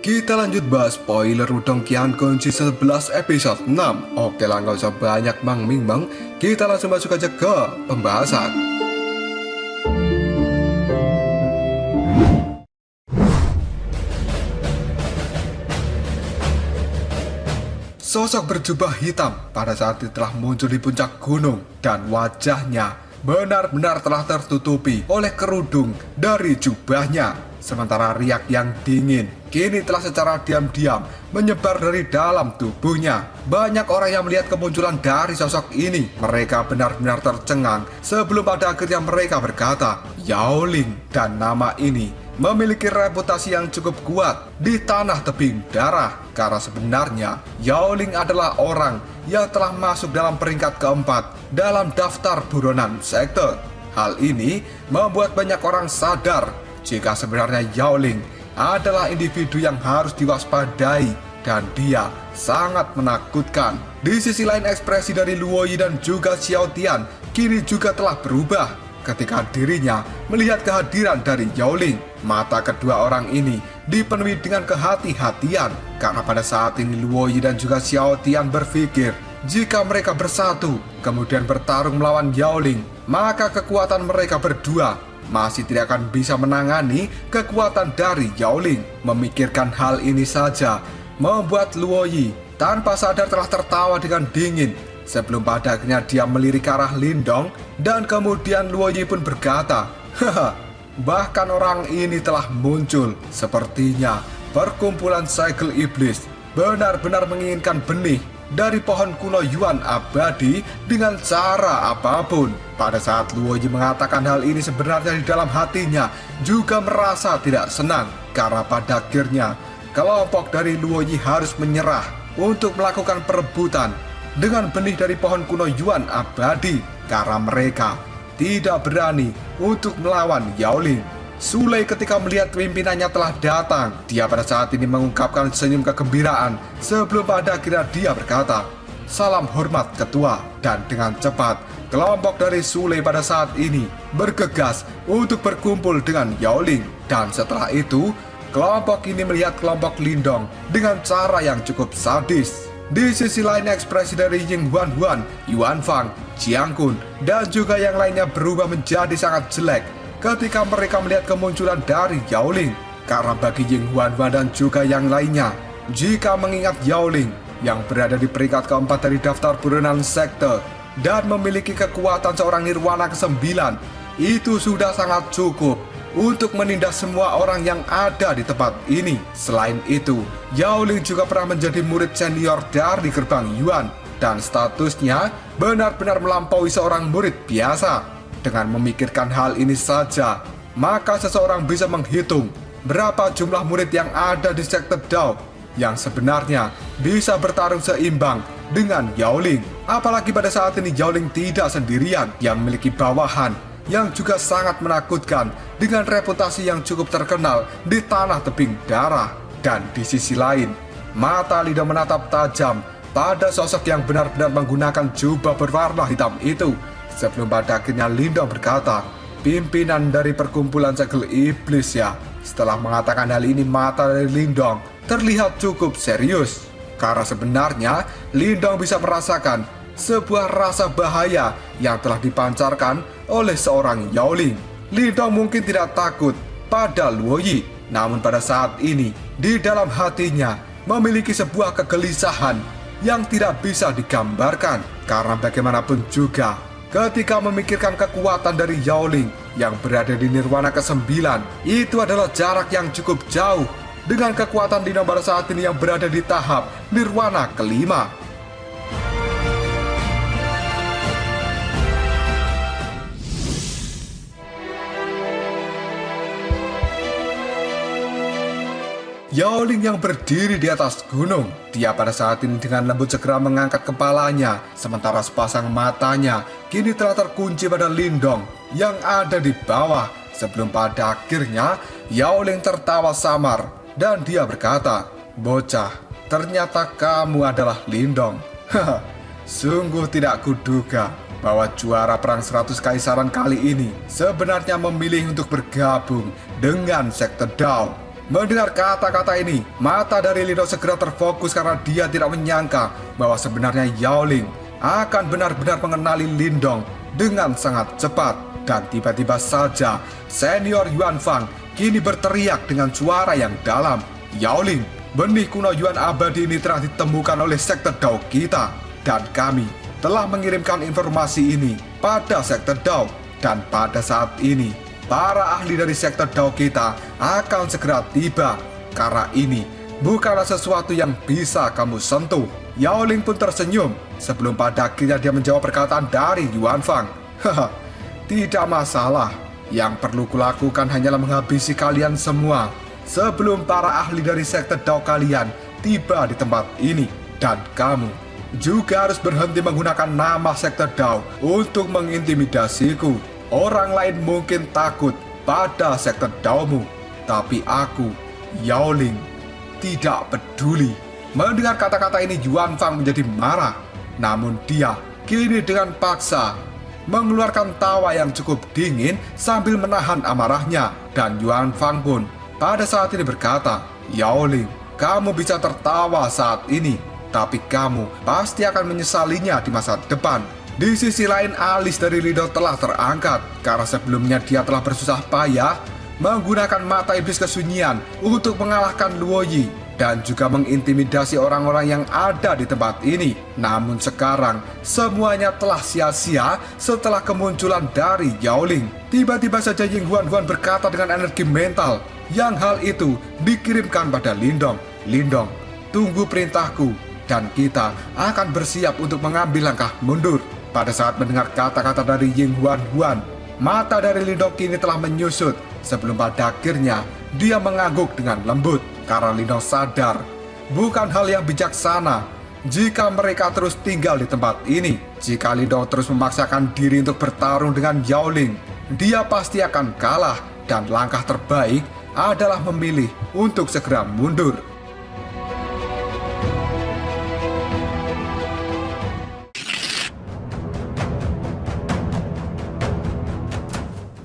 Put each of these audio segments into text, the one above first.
Kita lanjut bahas spoiler Wudong Qiankun season 11 episode 6. Oke lah, nggak usah banyak mang-ming-mang, kita langsung masuk aja ke pembahasan. Sosok berjubah hitam pada saat itu telah muncul di puncak gunung dan wajahnya benar-benar telah tertutupi oleh kerudung dari jubahnya. Sementara riak yang dingin kini telah secara diam-diam menyebar dari dalam tubuhnya. Banyak orang yang melihat kemunculan dari sosok ini. Mereka benar-benar tercengang sebelum pada akhirnya mereka berkata, Yao Ling. Dan nama ini memiliki reputasi yang cukup kuat di tanah tebing darah. Karena sebenarnya Yao Ling adalah orang yang telah masuk dalam peringkat keempat dalam daftar buronan sekte. Hal ini membuat banyak orang sadar jika sebenarnya Yao Ling adalah individu yang harus diwaspadai dan dia sangat menakutkan. Di sisi lain, ekspresi dari Luo Yi dan juga Xiao Tian kini juga telah berubah ketika dirinya melihat kehadiran dari Yao Ling. Mata kedua orang ini dipenuhi dengan kehati-hatian karena pada saat ini Luo Yi dan juga Xiao Tian berpikir jika mereka bersatu kemudian bertarung melawan Yao Ling, maka kekuatan mereka berdua masih tidak akan bisa menangani kekuatan dari Yao Ling. Memikirkan hal ini saja membuat Luo Yi tanpa sadar telah tertawa dengan dingin sebelum pada akhirnya dia melirik ke arah Lindong dan kemudian Luo Yi pun berkata, haha, bahkan orang ini telah muncul. Sepertinya perkumpulan segel iblis benar-benar menginginkan benih dari pohon kuno Yuan abadi dengan cara apapun. Pada saat Luo Yi mengatakan hal ini, sebenarnya di dalam hatinya juga merasa tidak senang karena pada akhirnya kelompok dari Luo Yi harus menyerah untuk melakukan perebutan dengan benih dari pohon kuno Yuan abadi karena mereka tidak berani untuk melawan Yao Ling. Sulei ketika melihat pimpinannya telah datang, dia pada saat ini mengungkapkan senyum kegembiraan sebelum pada akhirnya dia berkata, salam hormat ketua. Dan dengan cepat kelompok dari Sulei pada saat ini bergegas untuk berkumpul dengan Yao Ling. Dan setelah itu kelompok ini melihat kelompok Lindong dengan cara yang cukup sadis. Di sisi lain, ekspresi dari Ying Huan, Yuan Fang, Jiang Kun dan juga yang lainnya berubah menjadi sangat jelek ketika mereka melihat kemunculan dari Yao Ling. Karena bagi Ying Huan dan juga yang lainnya, jika mengingat Yao Ling yang berada di peringkat keempat dari daftar buronan sekte dan memiliki kekuatan seorang nirwana ke-9, itu sudah sangat cukup untuk menindas semua orang yang ada di tempat ini. Selain itu, Yao Ling juga pernah menjadi murid senior dari gerbang Yuan dan statusnya benar-benar melampaui seorang murid biasa. Dengan memikirkan hal ini saja, maka seseorang bisa menghitung berapa jumlah murid yang ada di sekte Dao yang sebenarnya bisa bertarung seimbang dengan Yao Ling. Apalagi pada saat ini Yao Ling tidak sendirian, yang memiliki bawahan yang juga sangat menakutkan dengan reputasi yang cukup terkenal di tanah tebing darah. Dan di sisi lain, mata Lindong menatap tajam pada sosok yang benar-benar menggunakan jubah berwarna hitam itu. Sebelum pada akhirnya Lindong berkata, pimpinan dari perkumpulan segel iblis ya. Setelah mengatakan hal ini, mata dari Lindong terlihat cukup serius. Karena sebenarnya Lindong bisa merasakan sebuah rasa bahaya yang telah dipancarkan oleh seorang Yao Ling. Lindong mungkin tidak takut pada Luo Yi, namun pada saat ini di dalam hatinya memiliki sebuah kegelisahan yang tidak bisa digambarkan. Karena bagaimanapun juga, ketika memikirkan kekuatan dari Yao Ling yang berada di nirwana ke-9, itu adalah jarak yang cukup jauh dengan kekuatan Lindong pada saat ini yang berada di tahap nirwana ke-5. Yao Ling yang berdiri di atas gunung, dia pada saat ini dengan lembut segera mengangkat kepalanya, sementara sepasang matanya kini telah terkunci pada Lindong yang ada di bawah. Sebelum pada akhirnya Yao Ling tertawa samar dan dia berkata, bocah, ternyata kamu adalah Lindong. Haha, sungguh tidak kuduga bahwa juara perang 100 kaisaran kali ini sebenarnya memilih untuk bergabung dengan sekte Dao. Mendengar kata-kata ini, mata dari Lindong segera terfokus karena dia tidak menyangka bahwa sebenarnya Yao Ling akan benar-benar mengenali Lindong dengan sangat cepat. Dan tiba-tiba saja, senior Yuan Fang kini berteriak dengan suara yang dalam. Yao Ling, benih kuno Yuan abadi ini telah ditemukan oleh sekte Dao kita. Dan kami telah mengirimkan informasi ini pada sekte Dao. Dan pada saat ini, para ahli dari sekte Dao kita akan segera tiba. Karena ini bukanlah sesuatu yang bisa kamu sentuh. Yao Ling pun tersenyum sebelum pada akhirnya dia menjawab perkataan dari Yuan Fang. Haha, tidak masalah. Yang perlu kulakukan hanyalah menghabisi kalian semua sebelum para ahli dari sekte Dao kalian tiba di tempat ini. Dan kamu juga harus berhenti menggunakan nama sekte Dao untuk mengintimidasiku. Orang lain mungkin takut pada sekte Daomu, tapi aku, Yao Ling, tidak peduli. Mendengar kata-kata ini, Yuan Fang menjadi marah. Namun dia kini dengan paksa mengeluarkan tawa yang cukup dingin sambil menahan amarahnya. Dan Yuan Fang pun pada saat ini berkata, Yao Ling, kamu bisa tertawa saat ini, tapi kamu pasti akan menyesalinya di masa depan. Di sisi lain, alis dari Lindong telah terangkat karena sebelumnya dia telah bersusah payah menggunakan mata iblis kesunyian untuk mengalahkan Luo Yi dan juga mengintimidasi orang-orang yang ada di tempat ini. Namun sekarang semuanya telah sia-sia setelah kemunculan dari Yao Ling. Tiba-tiba saja Ying Huan berkata dengan energi mental yang hal itu dikirimkan pada Lindong. Lindong, tunggu perintahku dan kita akan bersiap untuk mengambil langkah mundur. Pada saat mendengar kata-kata dari Ying Huan, mata dari Lindong kini telah menyusut sebelum pada akhirnya dia mengangguk dengan lembut. Karena Lindong sadar bukan hal yang bijaksana jika mereka terus tinggal di tempat ini. Jika Lindong terus memaksakan diri untuk bertarung dengan Yao Ling, dia pasti akan kalah dan langkah terbaik adalah memilih untuk segera mundur.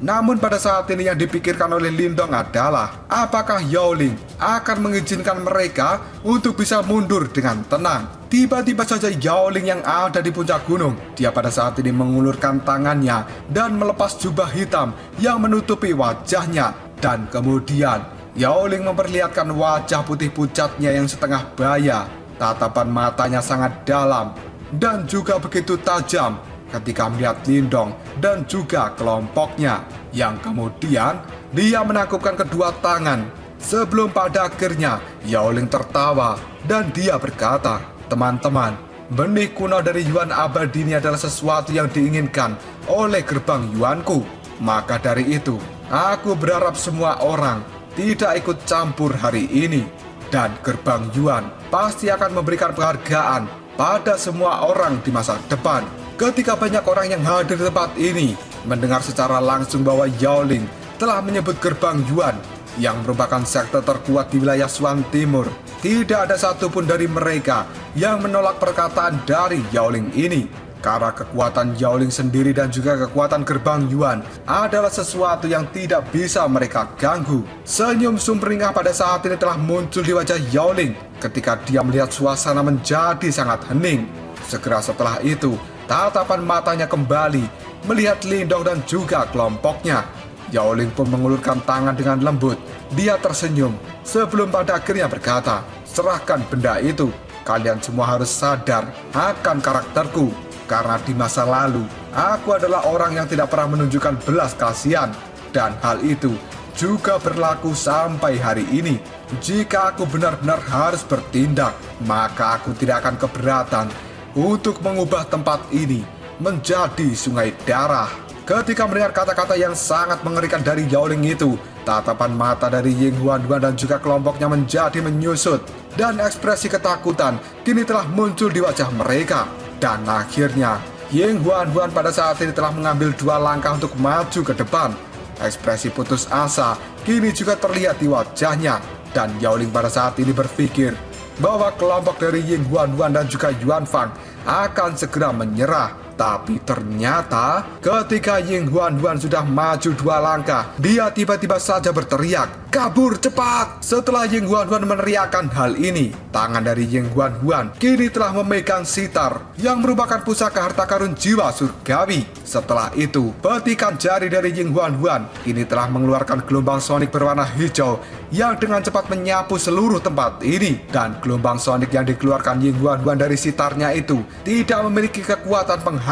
Namun pada saat ini yang dipikirkan oleh Lindong adalah apakah Yao Ling akan mengizinkan mereka untuk bisa mundur dengan tenang. Tiba-tiba saja Yao Ling yang ada di puncak gunung, dia pada saat ini mengulurkan tangannya dan melepas jubah hitam yang menutupi wajahnya. Dan kemudian Yao Ling memperlihatkan wajah putih pucatnya yang setengah baya. Tatapan matanya sangat dalam dan juga begitu tajam ketika melihat Lindong dan juga kelompoknya. Yang kemudian dia menangkupkan kedua tangan sebelum pada akhirnya Yao Ling tertawa dan dia berkata, teman-teman, benih kuno dari Yuan abadi ini adalah sesuatu yang diinginkan oleh gerbang Yuanku. Maka dari itu aku berharap semua orang tidak ikut campur hari ini. Dan gerbang Yuan pasti akan memberikan penghargaan pada semua orang di masa depan. Ketika banyak orang yang hadir di tempat ini mendengar secara langsung bahwa Yao Ling telah menyebut gerbang Yuan yang merupakan sekte terkuat di wilayah Swan Timur, tidak ada satupun dari mereka yang menolak perkataan dari Yao Ling ini. Karena kekuatan Yao Ling sendiri dan juga kekuatan gerbang Yuan adalah sesuatu yang tidak bisa mereka ganggu. Senyum sumringah pada saat ini telah muncul di wajah Yao Ling ketika dia melihat suasana menjadi sangat hening. Segera setelah itu, tatapan matanya kembali melihat Lindong dan juga kelompoknya. Yao Ling pun mengulurkan tangan dengan lembut. Dia tersenyum sebelum pada akhirnya berkata, serahkan benda itu. Kalian semua harus sadar akan karakterku. Karena di masa lalu, aku adalah orang yang tidak pernah menunjukkan belas kasihan. Dan hal itu juga berlaku sampai hari ini. Jika aku benar-benar harus bertindak, maka aku tidak akan keberatan untuk mengubah tempat ini menjadi sungai darah. Ketika mendengar kata-kata yang sangat mengerikan dari Yao Ling itu, tatapan mata dari Ying Huan dan juga kelompoknya menjadi menyusut. Dan ekspresi ketakutan kini telah muncul di wajah mereka. Dan akhirnya, Ying Huan pada saat ini telah mengambil 2 langkah untuk maju ke depan. Ekspresi putus asa kini juga terlihat di wajahnya. Dan Yao Ling pada saat ini berpikir bahwa kelompok dari Ying Huan dan juga Yuan Fang akan segera menyerah. Tapi ternyata ketika Ying Huan sudah maju 2 langkah, dia tiba-tiba saja berteriak, "Kabur cepat!" Setelah Ying Huan meneriakkan hal ini, tangan dari Ying Huan kini telah memegang sitar yang merupakan pusaka harta karun jiwa surgawi. Setelah itu, petikan jari dari Ying Huan kini telah mengeluarkan gelombang sonik berwarna hijau yang dengan cepat menyapu seluruh tempat ini. Dan gelombang sonik yang dikeluarkan Ying Huan dari sitarnya itu tidak memiliki kekuatan penghancur.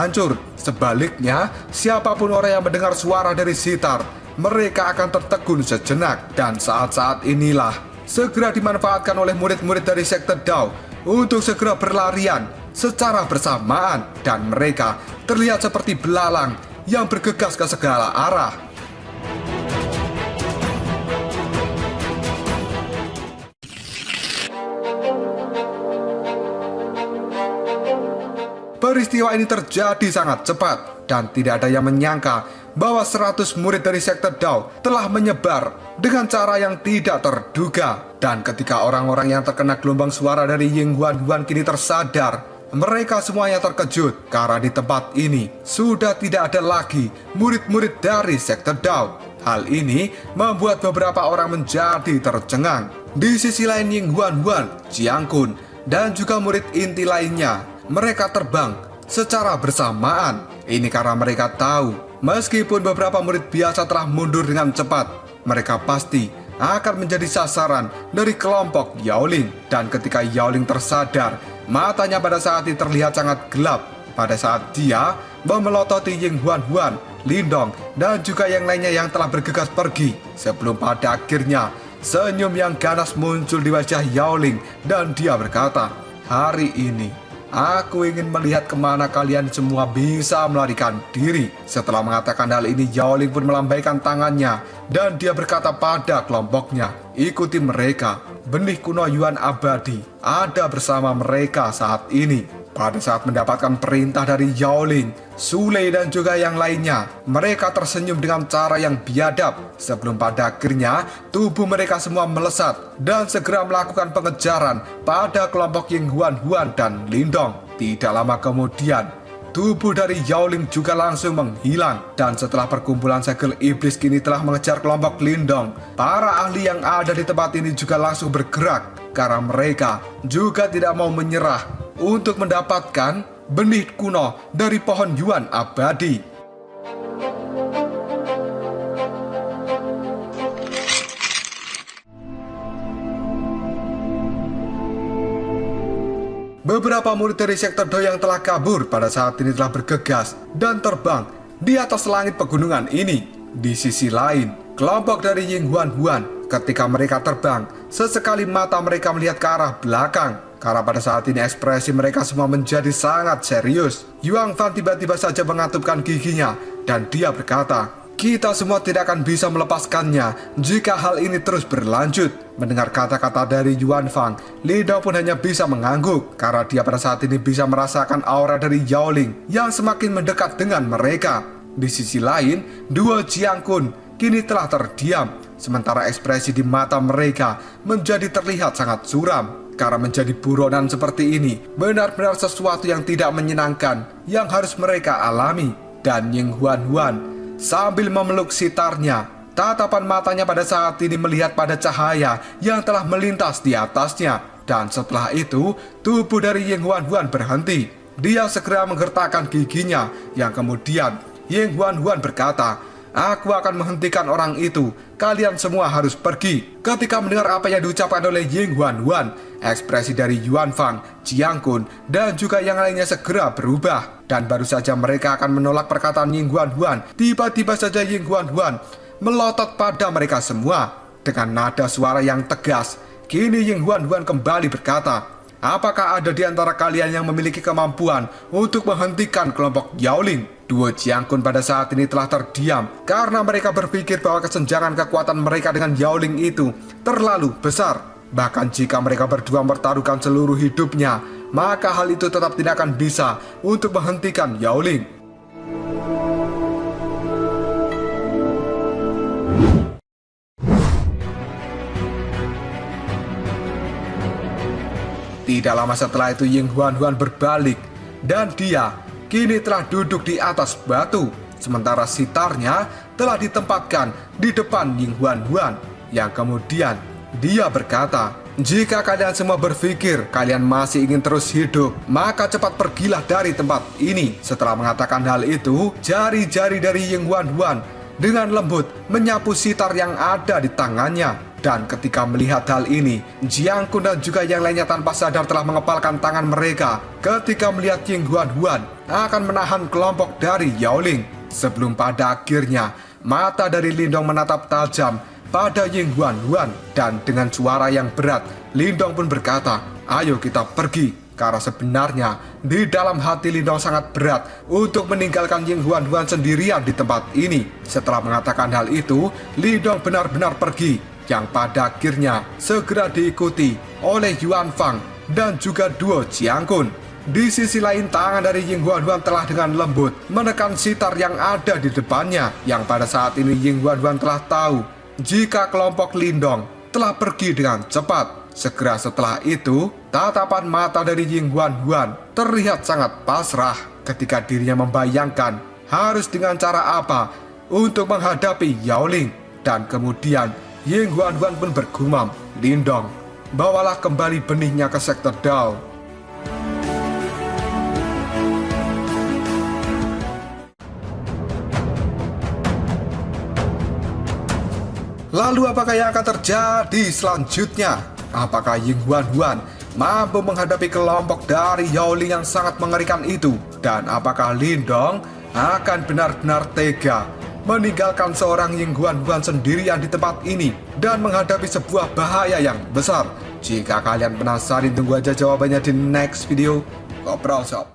Sebaliknya, siapapun orang yang mendengar suara dari sitar, mereka akan tertegun sejenak. Dan saat-saat inilah segera dimanfaatkan oleh murid-murid dari sekte Dao untuk segera berlarian secara bersamaan, dan mereka terlihat seperti belalang yang bergegas ke segala arah. Peristiwa ini terjadi sangat cepat dan tidak ada yang menyangka bahwa 100 murid dari sekte Dao telah menyebar dengan cara yang tidak terduga. Dan ketika orang-orang yang terkena gelombang suara dari Ying Huan kini tersadar, mereka semuanya terkejut karena di tempat ini sudah tidak ada lagi murid-murid dari sekte Dao. Hal ini membuat beberapa orang menjadi tercengang. Di sisi lain, Ying Huan, Jiang Kun, dan juga murid inti lainnya, mereka terbang secara bersamaan. Ini karena mereka tahu, meskipun beberapa murid biasa telah mundur dengan cepat, mereka pasti akan menjadi sasaran dari kelompok Yaoling. Dan ketika Yaoling tersadar, matanya pada saat ini terlihat sangat gelap pada saat dia memelototi Ying Huan, Lindong, dan juga yang lainnya yang telah bergegas pergi. Sebelum pada akhirnya senyum yang ganas muncul di wajah Yaoling dan dia berkata, "Hari ini aku ingin melihat kemana kalian semua bisa melarikan diri." Setelah mengatakan hal ini, Yaoling pun melambaikan tangannya dan dia berkata pada kelompoknya, "Ikuti mereka. Benih kuno Yuan abadi ada bersama mereka saat ini." Pada saat mendapatkan perintah dari Yaoling, Sule dan juga yang lainnya, mereka tersenyum dengan cara yang biadab. Sebelum pada akhirnya tubuh mereka semua melesat dan segera melakukan pengejaran pada kelompok Ying Huan dan Lindong. Tidak lama kemudian, tubuh dari Yaoling juga langsung menghilang. Dan setelah perkumpulan segel iblis kini telah mengejar kelompok Lindong, para ahli yang ada di tempat ini juga langsung bergerak karena mereka juga tidak mau menyerah untuk mendapatkan benih kuno dari pohon Yuan abadi. Beberapa murid dari sekte Dao yang telah kabur pada saat ini telah bergegas dan terbang di atas langit pegunungan ini. Di sisi lain, kelompok dari Ying Huan ketika mereka terbang, sesekali mata mereka melihat ke arah belakang. Karena pada saat ini ekspresi mereka semua menjadi sangat serius. Yuan Fan tiba-tiba saja mengatupkan giginya dan dia berkata, "Kita semua tidak akan bisa melepaskannya jika hal ini terus berlanjut." Mendengar kata-kata dari Yuan Fang, Lindong pun hanya bisa mengangguk karena dia pada saat ini bisa merasakan aura dari Yaoling yang semakin mendekat dengan mereka. Di sisi lain, dua Jiang Kun kini telah terdiam, sementara ekspresi di mata mereka menjadi terlihat sangat suram. Karena menjadi buronan seperti ini benar-benar sesuatu yang tidak menyenangkan yang harus mereka alami. Dan Ying Huan sambil memeluk sitarnya, tatapan matanya pada saat ini melihat pada cahaya yang telah melintas di atasnya. Dan setelah itu, tubuh dari Ying Huan berhenti. Dia segera menggertakkan giginya, yang kemudian Ying Huan berkata, "Aku akan menghentikan orang itu. Kalian semua harus pergi." Ketika mendengar apa yang diucapkan oleh Ying Huan, ekspresi dari Yuan Fang, Jiang Kun, dan juga yang lainnya segera berubah. Dan baru saja mereka akan menolak perkataan Ying Huan, tiba-tiba saja Ying Huan melotot pada mereka semua. Dengan nada suara yang tegas, kini Ying Huan kembali berkata, "Apakah ada di antara kalian yang memiliki kemampuan untuk menghentikan kelompok Yaoling?" Dua Jiang Kun pada saat ini telah terdiam karena mereka berpikir bahwa kesenjangan kekuatan mereka dengan Yaoling itu terlalu besar. Bahkan jika mereka berdua mempertaruhkan seluruh hidupnya, maka hal itu tetap tidak akan bisa untuk menghentikan Yaoling. Tidak lama setelah itu Ying Huan berbalik dan dia kini telah duduk di atas batu, sementara sitarnya telah ditempatkan di depan Ying Huan, yang kemudian dia berkata, "Jika kalian semua berpikir kalian masih ingin terus hidup, maka cepat pergilah dari tempat ini." Setelah mengatakan hal itu, jari-jari dari Ying Huan dengan lembut menyapu sitar yang ada di tangannya. Dan ketika melihat hal ini, Jiang Kun dan juga yang lainnya tanpa sadar telah mengepalkan tangan mereka ketika melihat Ying Huan akan menahan kelompok dari Yao Ling. Sebelum pada akhirnya mata dari Lindong menatap tajam pada Ying Huan, dan dengan suara yang berat Lindong pun berkata, "Ayo kita pergi." Karena sebenarnya di dalam hati Lindong sangat berat untuk meninggalkan Ying Huan sendirian di tempat ini. Setelah mengatakan hal itu, Lindong benar-benar pergi, yang pada akhirnya segera diikuti oleh Yuan Fang dan juga duo Jiang Kun. Di sisi lain, tangan dari Ying Huan telah dengan lembut menekan sitar yang ada di depannya, yang pada saat ini Ying Huan telah tahu jika kelompok Lindong telah pergi dengan cepat. Segera setelah itu, tatapan mata dari Ying Huan terlihat sangat pasrah ketika dirinya membayangkan harus dengan cara apa untuk menghadapi Yao Ling. Dan kemudian Ying Huan pun bergumam, "Lindong, bawalah kembali benihnya ke sektor Dao." Lalu apakah yang akan terjadi selanjutnya? Apakah Ying Huan mampu menghadapi kelompok dari Yao Ling yang sangat mengerikan itu? Dan apakah Lindong akan benar-benar tega meninggalkan seorang Ying Huan sendirian di tempat ini dan menghadapi sebuah bahaya yang besar? Jika kalian penasaran, tunggu aja jawabannya di next video. Kopral Shop.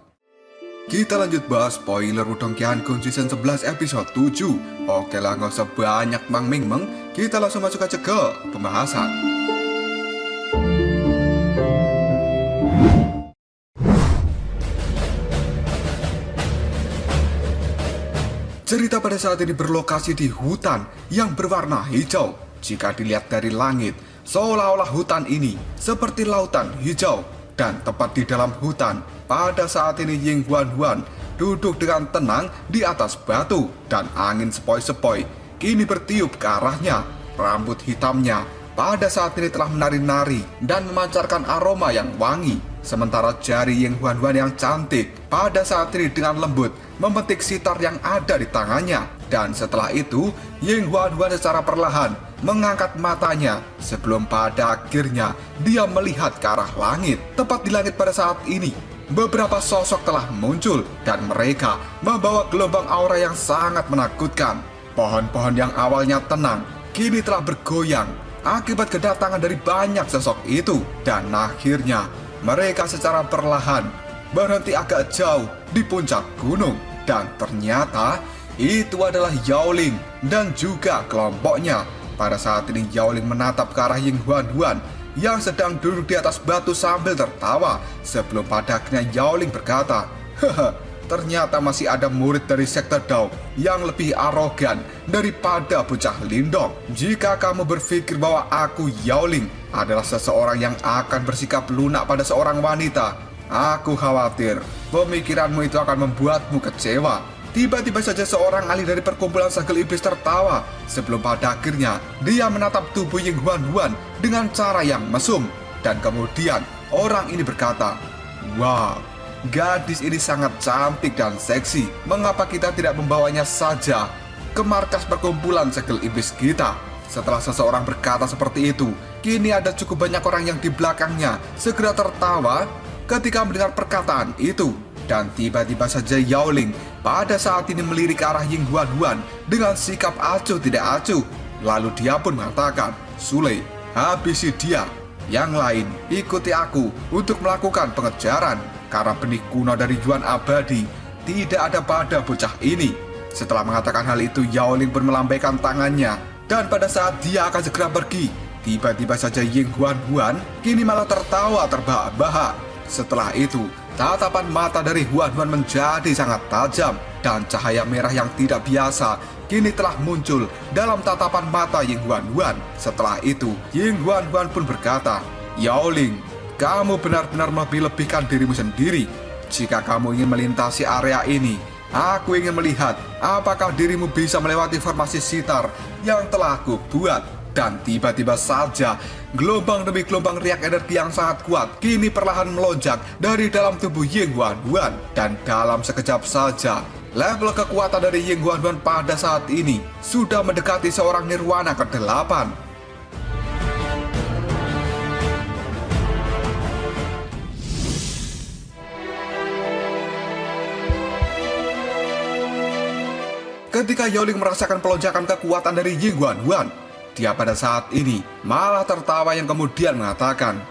Kita lanjut bahas spoiler Wudong Qiankun season 11 episode 7. Oke lah, gak usah banyak meng, kita langsung masuk aja ke pembahasan. Cerita pada saat ini berlokasi di hutan yang berwarna hijau. Jika dilihat dari langit, seolah-olah hutan ini seperti lautan hijau. Dan tepat di dalam hutan, pada saat ini Ying Huan duduk dengan tenang di atas batu. Dan angin sepoi-sepoi kini bertiup ke arahnya. Rambut hitamnya pada saat ini telah menari-nari dan memancarkan aroma yang wangi. Sementara jari Ying Huan yang cantik pada saat ini dengan lembut memetik sitar yang ada di tangannya. Dan setelah itu, Ying Huan secara perlahan mengangkat matanya sebelum pada akhirnya dia melihat ke arah langit. Tepat di langit pada saat ini, beberapa sosok telah muncul dan mereka membawa gelombang aura yang sangat menakutkan. Pohon-pohon yang awalnya tenang kini telah bergoyang akibat kedatangan dari banyak sosok itu. Dan akhirnya mereka secara perlahan berhenti agak jauh di puncak gunung. Dan ternyata itu adalah Yao Ling dan juga kelompoknya. Pada saat ini Yao Ling menatap ke arah Ying Huan yang sedang duduk di atas batu sambil tertawa. Sebelum pada akhirnya Yao Ling berkata, "Hehe, ternyata masih ada murid dari sektor Dao yang lebih arogan daripada bocah Lindong. Jika kamu berpikir bahwa aku Yao Ling adalah seseorang yang akan bersikap lunak pada seorang wanita, aku khawatir pemikiranmu itu akan membuatmu kecewa." Tiba-tiba saja seorang ahli dari perkumpulan segel iblis tertawa. Sebelum pada akhirnya dia menatap tubuh Ying Huan dengan cara yang mesum. Dan kemudian orang ini berkata, "Wow, gadis ini sangat cantik dan seksi. Mengapa kita tidak membawanya saja ke markas perkumpulan segel iblis kita?" Setelah seseorang berkata seperti itu, kini ada cukup banyak orang yang di belakangnya segera tertawa ketika mendengar perkataan itu. Dan tiba-tiba saja Yao Ling pada saat ini melirik ke arah Ying Huan dengan sikap acuh tidak acuh. Lalu dia pun mengatakan, "Sule, habisi dia. Yang lain, ikuti aku untuk melakukan pengejaran. Karena benih kuno dari Yuan abadi tidak ada pada bocah ini." Setelah mengatakan hal itu, Yao Ling pun melambaikan tangannya. Dan pada saat dia akan segera pergi, tiba-tiba saja Ying Huan kini malah tertawa terbahak-bahak. Setelah itu, tatapan mata dari Huan menjadi sangat tajam. Dan cahaya merah yang tidak biasa kini telah muncul dalam tatapan mata Ying Huan. Setelah itu, Ying Huan pun berkata, "Yao Ling, kamu benar-benar melebih-lebihkan dirimu sendiri. Jika kamu ingin melintasi area ini, aku ingin melihat apakah dirimu bisa melewati formasi sitar yang telah aku buat. Dan tiba-tiba saja, gelombang demi gelombang riak energi yang sangat kuat kini perlahan melonjak dari dalam tubuh Ying Huan-Huan. Dan dalam sekejap saja, level kekuatan dari Ying Huan-Huan pada saat ini sudah mendekati seorang nirwana ke-8. Ketika Yao Ling merasakan pelonjakan kekuatan dari Ying Huan-Huan, dia pada saat ini malah tertawa yang kemudian mengatakan,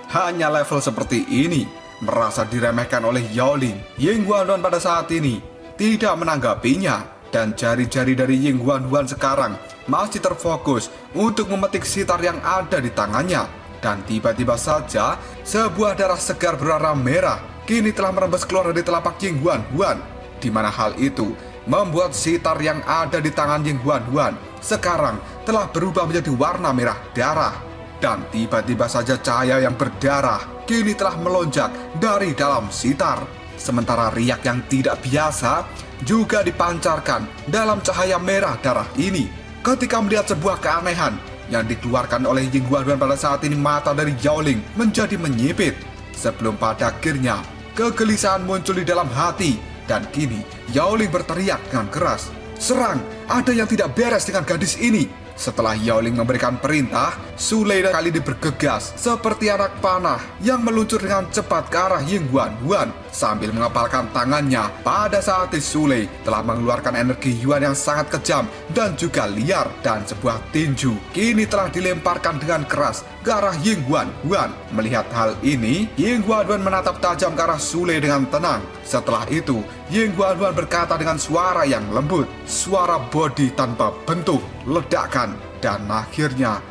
hanya level seperti ini, merasa diremehkan oleh Yao Ling. Ying Huan-Huan pada saat ini tidak menanggapinya, dan jari-jari dari Ying Huan-Huan sekarang masih terfokus untuk memetik sitar yang ada di tangannya. Dan tiba-tiba saja, sebuah darah segar berwarna merah kini telah merembes keluar dari telapak Ying Huan-Huan, di mana hal itu membuat sitar yang ada di tangan Ying Huan-Huan sekarang telah berubah menjadi warna merah darah. Dan tiba-tiba saja cahaya yang berdarah kini telah melonjak dari dalam sitar. Sementara riak yang tidak biasa juga dipancarkan dalam cahaya merah darah ini. Ketika melihat sebuah keanehan yang dikeluarkan oleh Ying Huan-Huan pada saat ini, mata dari Yao Ling menjadi menyipit. Sebelum pada akhirnya kegelisahan muncul di dalam hati. Dan kini Yao Ling berteriak dengan keras, "Serang! Ada yang tidak beres dengan gadis ini!" Setelah Yao Ling memberikan perintah, Su Lei kali ini bergegas seperti anak panah yang meluncur dengan cepat ke arah Ying Huan-Huan sambil mengepalkan tangannya. Pada saat itu Su Lei telah mengeluarkan energi Yuan yang sangat kejam dan juga liar, dan sebuah tinju kini telah dilemparkan dengan keras ke arah Ying Huan-Huan. Melihat hal ini, Ying Huan-Huan menatap tajam ke arah Su Lei dengan tenang. Setelah itu, Ying Huan-Huan berkata dengan suara yang lembut, suara bodi tanpa bentuk, ledakan, dan akhirnya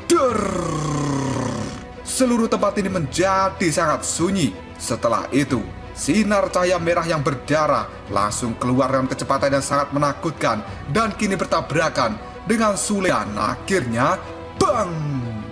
seluruh tempat ini menjadi sangat sunyi. Setelah itu, sinar cahaya merah yang berdarah langsung keluar dengan kecepatan yang sangat menakutkan dan kini bertabrakan dengan Su Lei. Dan akhirnya, bang!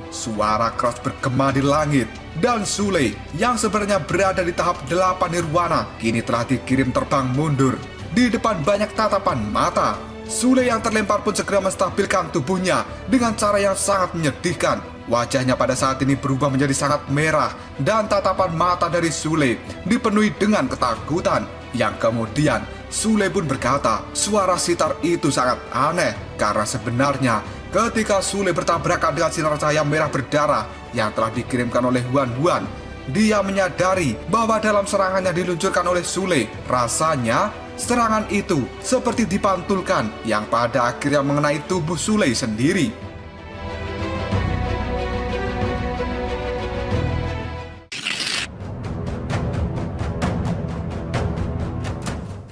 Suara keras bergema di langit, dan Su Lei yang sebenarnya berada di tahap 8 nirwana kini telah dikirim terbang mundur. Di depan banyak tatapan mata, Su Lei yang terlempar pun segera menstabilkan tubuhnya dengan cara yang sangat menyedihkan. Wajahnya pada saat ini berubah menjadi sangat merah, dan tatapan mata dari Su Lei dipenuhi dengan ketakutan. Yang kemudian Su Lei pun berkata, suara sitar itu sangat aneh, karena sebenarnya ketika Su Lei bertabrakan dengan sinar cahaya merah berdarah yang telah dikirimkan oleh Huan-Huan, dia menyadari bahwa dalam serangan yang diluncurkan oleh Su Lei, rasanya serangan itu seperti dipantulkan yang pada akhirnya mengenai tubuh Su Lei sendiri.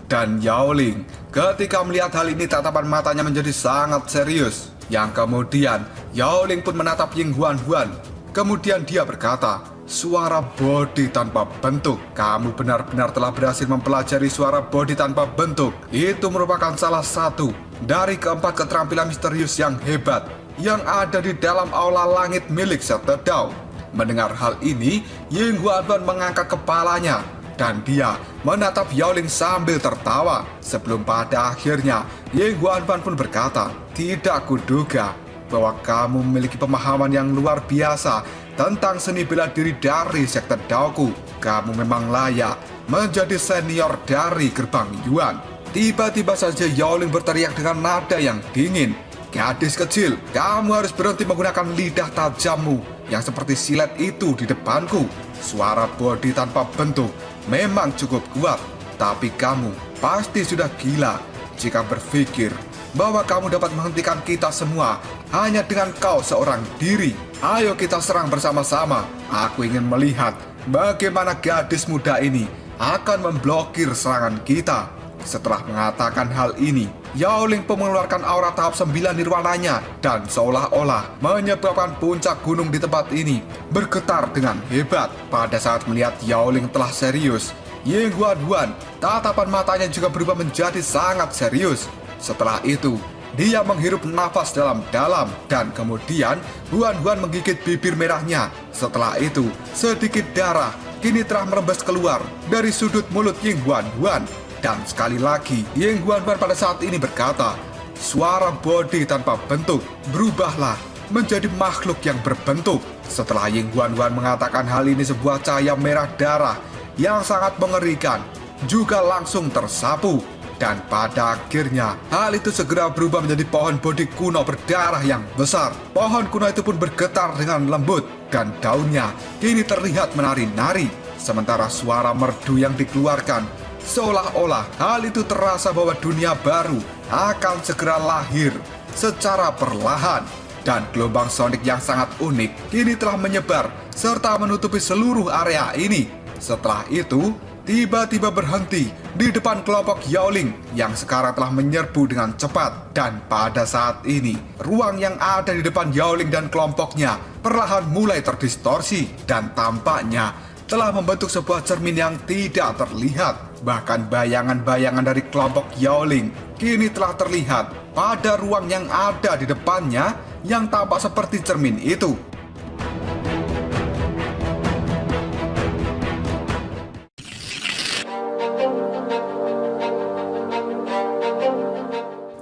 Dan Yao Ling ketika melihat hal ini, tatapan matanya menjadi sangat serius. Yang kemudian Yao Ling pun menatap Ying Huan-Huan. Kemudian dia berkata, suara bodi tanpa bentuk. Kamu benar-benar telah berhasil mempelajari suara bodi tanpa bentuk. Itu merupakan salah satu dari keempat keterampilan misterius yang hebat yang ada di dalam aula langit milik Sekte Dao. Mendengar hal ini, Ying Huan-Huan mengangkat kepalanya dan dia menatap Yao Ling sambil tertawa. Sebelum pada akhirnya Ying Huan-Huan pun berkata, tidak kuduga bahwa kamu memiliki pemahaman yang luar biasa tentang seni bela diri dari Sekte Daoku. Kamu memang layak menjadi senior dari gerbang Yuan. Tiba-tiba saja Yao Ling berteriak dengan nada yang dingin, gadis kecil, kamu harus berhenti menggunakan lidah tajammu yang seperti silet itu di depanku. Suara bodi tanpa bentuk memang cukup kuat, tapi kamu pasti sudah gila jika berpikir bahwa kamu dapat menghentikan kita semua hanya dengan kau seorang diri. Ayo kita serang bersama-sama. Aku ingin melihat bagaimana gadis muda ini akan memblokir serangan kita. Setelah mengatakan hal ini, Yao Ling pun mengeluarkan aura tahap 9 nirwananya dan seolah-olah menyebabkan puncak gunung di tempat ini bergetar dengan hebat. Pada saat melihat Yao Ling telah serius, Ying Huan-Huan, tatapan matanya juga berubah menjadi sangat serius. Setelah itu, dia menghirup nafas dalam-dalam dan kemudian Huan-Huan menggigit bibir merahnya. Setelah itu, sedikit darah kini telah merembes keluar dari sudut mulut Ying Huan-Huan. Dan sekali lagi, Ying Huan-Huan pada saat ini berkata, suara bodi tanpa bentuk berubahlah menjadi makhluk yang berbentuk. Setelah Ying Huan-Huan mengatakan hal ini, sebuah cahaya merah darah yang sangat mengerikan juga langsung tersapu. Dan pada akhirnya, hal itu segera berubah menjadi pohon bodi kuno berdarah yang besar. Pohon kuno itu pun bergetar dengan lembut, dan daunnya kini terlihat menari-nari. Sementara suara merdu yang dikeluarkan, seolah-olah hal itu terasa bahwa dunia baru akan segera lahir secara perlahan. Dan gelombang sonik yang sangat unik kini telah menyebar serta menutupi seluruh area ini. Setelah itu, tiba-tiba berhenti di depan kelompok Yaoling yang sekarang telah menyerbu dengan cepat. Dan pada saat ini, ruang yang ada di depan Yaoling dan kelompoknya perlahan mulai terdistorsi dan tampaknya telah membentuk sebuah cermin yang tidak terlihat. Bahkan bayangan-bayangan dari kelompok Yaoling kini telah terlihat pada ruang yang ada di depannya yang tampak seperti cermin itu.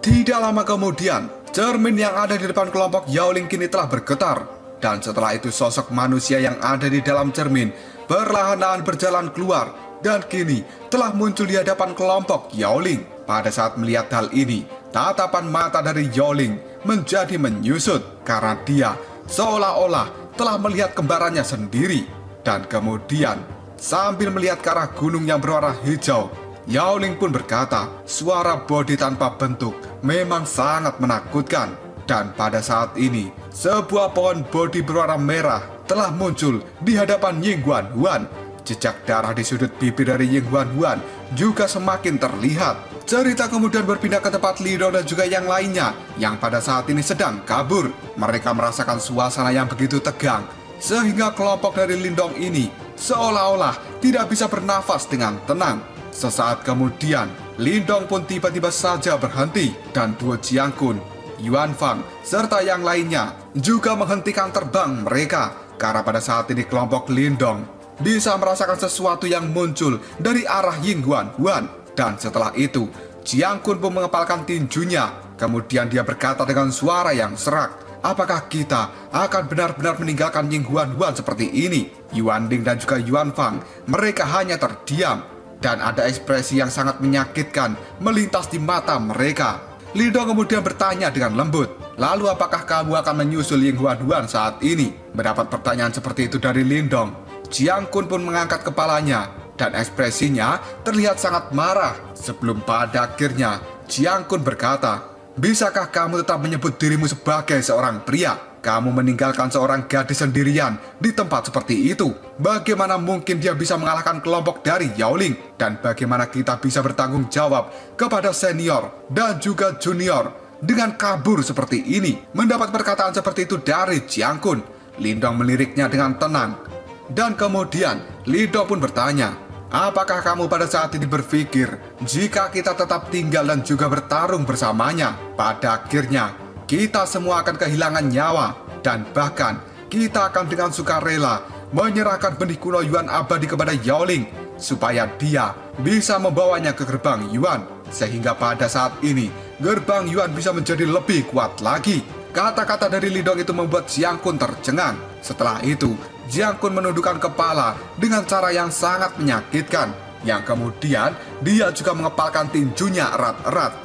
Tidak lama kemudian, cermin yang ada di depan kelompok Yaoling kini telah bergetar. Dan setelah itu sosok manusia yang ada di dalam cermin perlahan-lahan berjalan keluar dan kini telah muncul di hadapan kelompok Yaoling. Pada saat melihat hal ini, tatapan mata dari Yaoling menjadi menyusut karena dia seolah-olah telah melihat kembarannya sendiri. Dan kemudian sambil melihat ke arah gunung yang berwarna hijau, Yaoling pun berkata, suara bodi tanpa bentuk memang sangat menakutkan. Dan pada saat ini, sebuah pohon bodi berwarna merah telah muncul di hadapan Ying Huan-Huan. Jejak darah di sudut bibir dari Ying Huan-Huan juga semakin terlihat. Cerita kemudian berpindah ke tempat Lindong dan juga yang lainnya yang pada saat ini sedang kabur. Mereka merasakan suasana yang begitu tegang, sehingga kelompok dari Lindong ini seolah-olah tidak bisa bernafas dengan tenang. Sesaat kemudian, Lindong pun tiba-tiba saja berhenti dan duo Jiang Kun, Yuan Fang, serta yang lainnya juga menghentikan terbang mereka. Karena pada saat ini kelompok Lindong bisa merasakan sesuatu yang muncul dari arah Ying Huan-Huan. Dan setelah itu, Jiang Kun pun mengepalkan tinjunya. Kemudian dia berkata dengan suara yang serak, apakah kita akan benar-benar meninggalkan Ying Huan-Huan seperti ini? Yuan Ding dan juga Yuan Fang, mereka hanya terdiam. Dan ada ekspresi yang sangat menyakitkan melintas di mata mereka. Lindong kemudian bertanya dengan lembut, lalu apakah kamu akan menyusul Ying Huan-Huan saat ini? Mendapat pertanyaan seperti itu dari Lindong, Jiang Kun pun mengangkat kepalanya dan ekspresinya terlihat sangat marah. Sebelum pada akhirnya Jiang Kun berkata, bisakah kamu tetap menyebut dirimu sebagai seorang pria? Kamu meninggalkan seorang gadis sendirian di tempat seperti itu. Bagaimana mungkin dia bisa mengalahkan kelompok dari Yaoling? Dan bagaimana kita bisa bertanggung jawab kepada senior dan juga junior dengan kabur seperti ini? Mendapat perkataan seperti itu dari Jiang Kun, Lindong meliriknya dengan tenang. Dan kemudian Lindong pun bertanya, apakah kamu pada saat ini berpikir jika kita tetap tinggal dan juga bertarung bersamanya, pada akhirnya kita semua akan kehilangan nyawa dan bahkan kita akan dengan sukarela menyerahkan benih kuno Yuan abadi kepada Yaoling supaya dia bisa membawanya ke gerbang Yuan, sehingga pada saat ini gerbang Yuan bisa menjadi lebih kuat lagi. Kata-kata dari Lindong itu membuat Jiang Kun tercengang. Setelah itu Jiang Kun menundukkan kepala dengan cara yang sangat menyakitkan, yang kemudian dia juga mengepalkan tinjunya erat-erat.